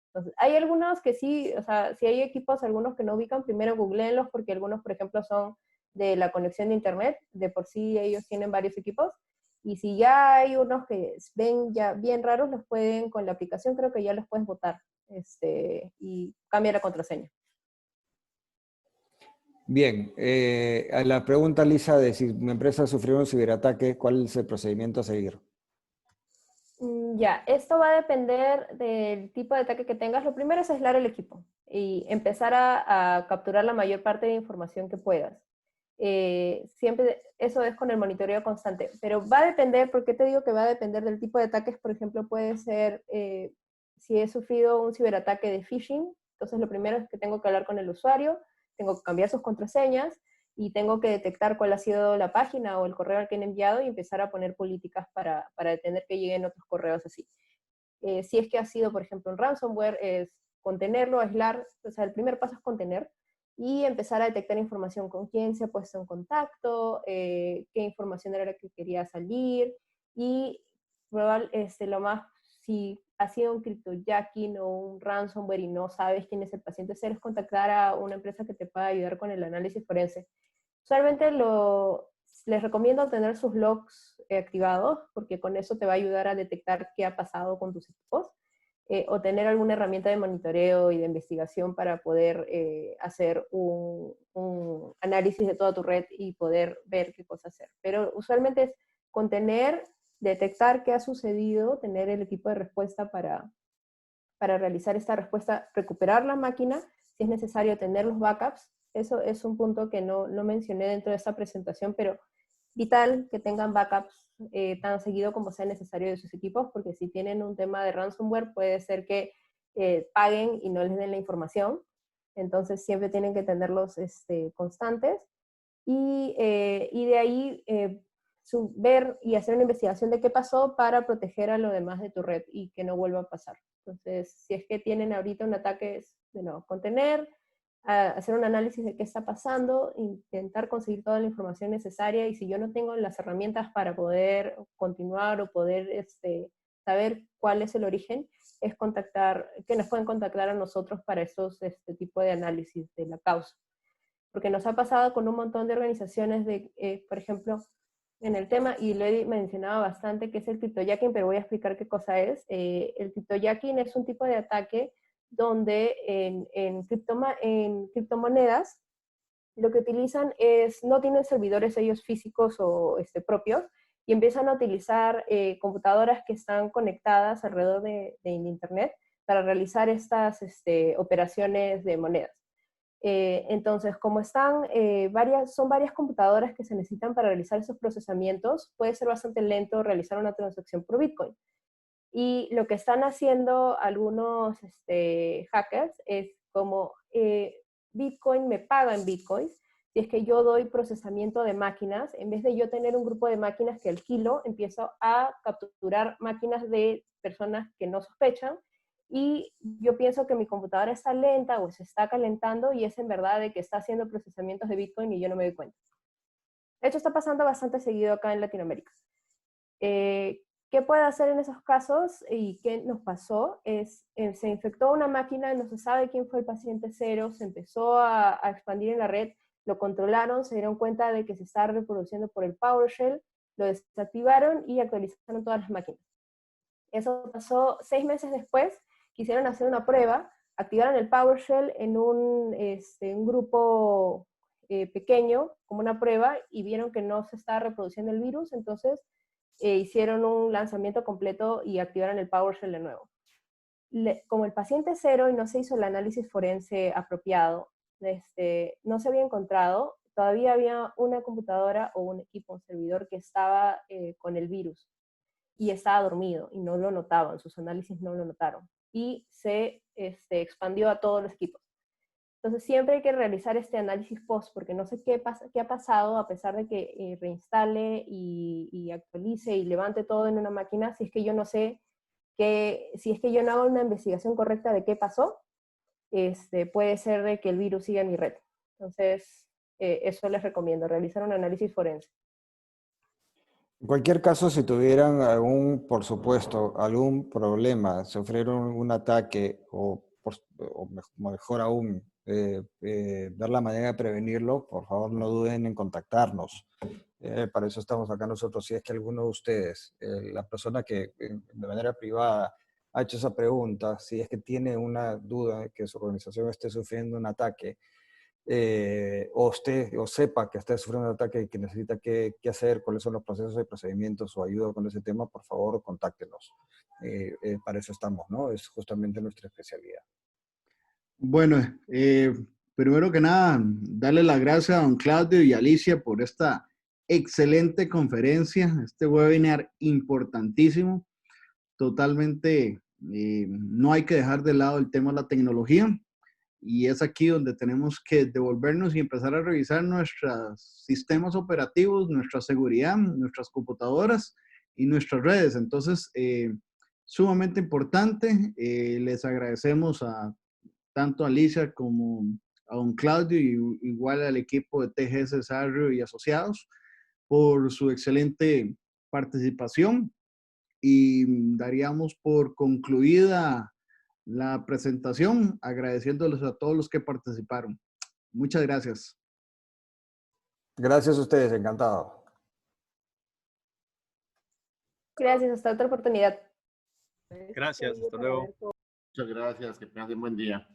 Entonces, hay algunos que sí, o sea, si hay equipos, algunos que no ubican, primero googleenlos, porque algunos, por ejemplo, son de la conexión de internet, de por sí ellos tienen varios equipos, y si ya hay unos que ven ya bien raros, los pueden, con la aplicación creo que ya los puedes votar, y cambia la contraseña. Bien, a la pregunta, Lisa, de si mi empresa sufrió un ciberataque, ¿cuál es el procedimiento a seguir? Ya, esto va a depender del tipo de ataque que tengas. Lo primero es aislar el equipo y empezar a capturar la mayor parte de información que puedas. Siempre eso es con el monitoreo constante, pero va a depender. ¿Por qué te digo que va a depender del tipo de ataques? Por ejemplo, puede ser si he sufrido un ciberataque de phishing, entonces lo primero es que tengo que hablar con el usuario, tengo que cambiar sus contraseñas y tengo que detectar cuál ha sido la página o el correo al que han enviado y empezar a poner políticas para detener que lleguen otros correos así. Si es que ha sido, por ejemplo, un ransomware, es contenerlo, aislar. O sea, el primer paso es contener y empezar a detectar información, con quién se ha puesto en contacto, qué información era la que quería salir, y probar lo más, si ha sido un cryptojacking o un ransomware y no sabes quién es el paciente cero, es contactar a una empresa que te pueda ayudar con el análisis forense. Usualmente les recomiendo tener sus logs activados, porque con eso te va a ayudar a detectar qué ha pasado con tus equipos, o tener alguna herramienta de monitoreo y de investigación para poder hacer un análisis de toda tu red y poder ver qué cosa hacer. Pero usualmente es contener, detectar qué ha sucedido, tener el equipo de respuesta para realizar esta respuesta, recuperar la máquina, si es necesario tener los backups. Eso es un punto que no mencioné dentro de esta presentación, pero vital que tengan backups tan seguido como sea necesario de sus equipos, porque si tienen un tema de ransomware puede ser que paguen y no les den la información. Entonces siempre tienen que tenerlos constantes, y de ahí ver y hacer una investigación de qué pasó para proteger a lo demás de tu red y que no vuelva a pasar. Entonces, si es que tienen ahorita un ataque, es de nuevo contener, hacer un análisis de qué está pasando, intentar conseguir toda la información necesaria, y si yo no tengo las herramientas para poder continuar o poder saber cuál es el origen, es contactar, que nos pueden contactar a nosotros para este tipo de análisis de la causa. Porque nos ha pasado con un montón de organizaciones por ejemplo, en el tema, y lo he mencionado bastante, que es el cryptojacking, pero voy a explicar qué cosa es. El cryptojacking es un tipo de ataque donde en criptomonedas lo que utilizan es, no tienen servidores ellos físicos o propios, y empiezan a utilizar computadoras que están conectadas alrededor de Internet para realizar estas operaciones de monedas. Entonces, como son varias computadoras que se necesitan para realizar esos procesamientos, puede ser bastante lento realizar una transacción por Bitcoin. Y lo que están haciendo algunos hackers es como Bitcoin me paga en Bitcoins. Si es que yo doy procesamiento de máquinas, en vez de yo tener un grupo de máquinas que alquilo, empiezo a capturar máquinas de personas que no sospechan, y yo pienso que mi computadora está lenta o se está calentando, y es en verdad de que está haciendo procesamientos de Bitcoin y yo no me doy cuenta. De hecho, está pasando bastante seguido acá en Latinoamérica. ¿Qué puede hacer en esos casos y qué nos pasó? Se infectó una máquina, no se sabe quién fue el paciente cero, se empezó a expandir en la red, lo controlaron, se dieron cuenta de que se estaba reproduciendo por el PowerShell, lo desactivaron y actualizaron todas las máquinas. Eso pasó 6 meses después. Quisieron hacer una prueba, activaron el PowerShell en un grupo pequeño, como una prueba, y vieron que no se estaba reproduciendo el virus. Entonces hicieron un lanzamiento completo y activaron el PowerShell de nuevo. Como el paciente cero y no se hizo el análisis forense apropiado, no se había encontrado, todavía había una computadora o un equipo, un servidor que estaba con el virus. y estaba dormido y no lo notaban, sus análisis no lo notaron. Y se expandió a todos los equipos. Entonces siempre hay que realizar este análisis post, porque no sé qué ha pasado, a pesar de que reinstale y actualice y levante todo en una máquina, si es que yo no sé si es que yo no hago una investigación correcta de qué pasó, puede ser de que el virus siga en mi red. Entonces, eso les recomiendo, realizar un análisis forense. En cualquier caso, si tuvieran por supuesto, algún problema, sufrieron un ataque mejor aún, ver la manera de prevenirlo, por favor no duden en contactarnos. Para eso estamos acá nosotros. Si es que alguno de ustedes, la persona que de manera privada ha hecho esa pregunta, si es que tiene una duda de que su organización esté sufriendo un ataque, o sepa que está sufriendo un ataque y que necesita qué hacer, cuáles son los procesos y procedimientos o ayuda con ese tema, por favor, contáctenos. Para eso estamos, ¿no? Es justamente nuestra especialidad. Bueno, primero que nada, darle las gracias a don Claudio y Alicia por esta excelente conferencia, este webinar importantísimo. Totalmente, no hay que dejar de lado el tema de la tecnología. Y es aquí donde tenemos que devolvernos y empezar a revisar nuestros sistemas operativos, nuestra seguridad, nuestras computadoras y nuestras redes. Entonces, sumamente importante. Les agradecemos a tanto a Alicia como a don Claudio y igual al equipo de TGS Sarrio y Asociados por su excelente participación. Y daríamos por concluida la presentación, agradeciéndoles a todos los que participaron. Muchas gracias. Gracias a ustedes, encantado. Gracias, hasta otra oportunidad. Gracias, hasta luego. Muchas gracias, que pasen buen día.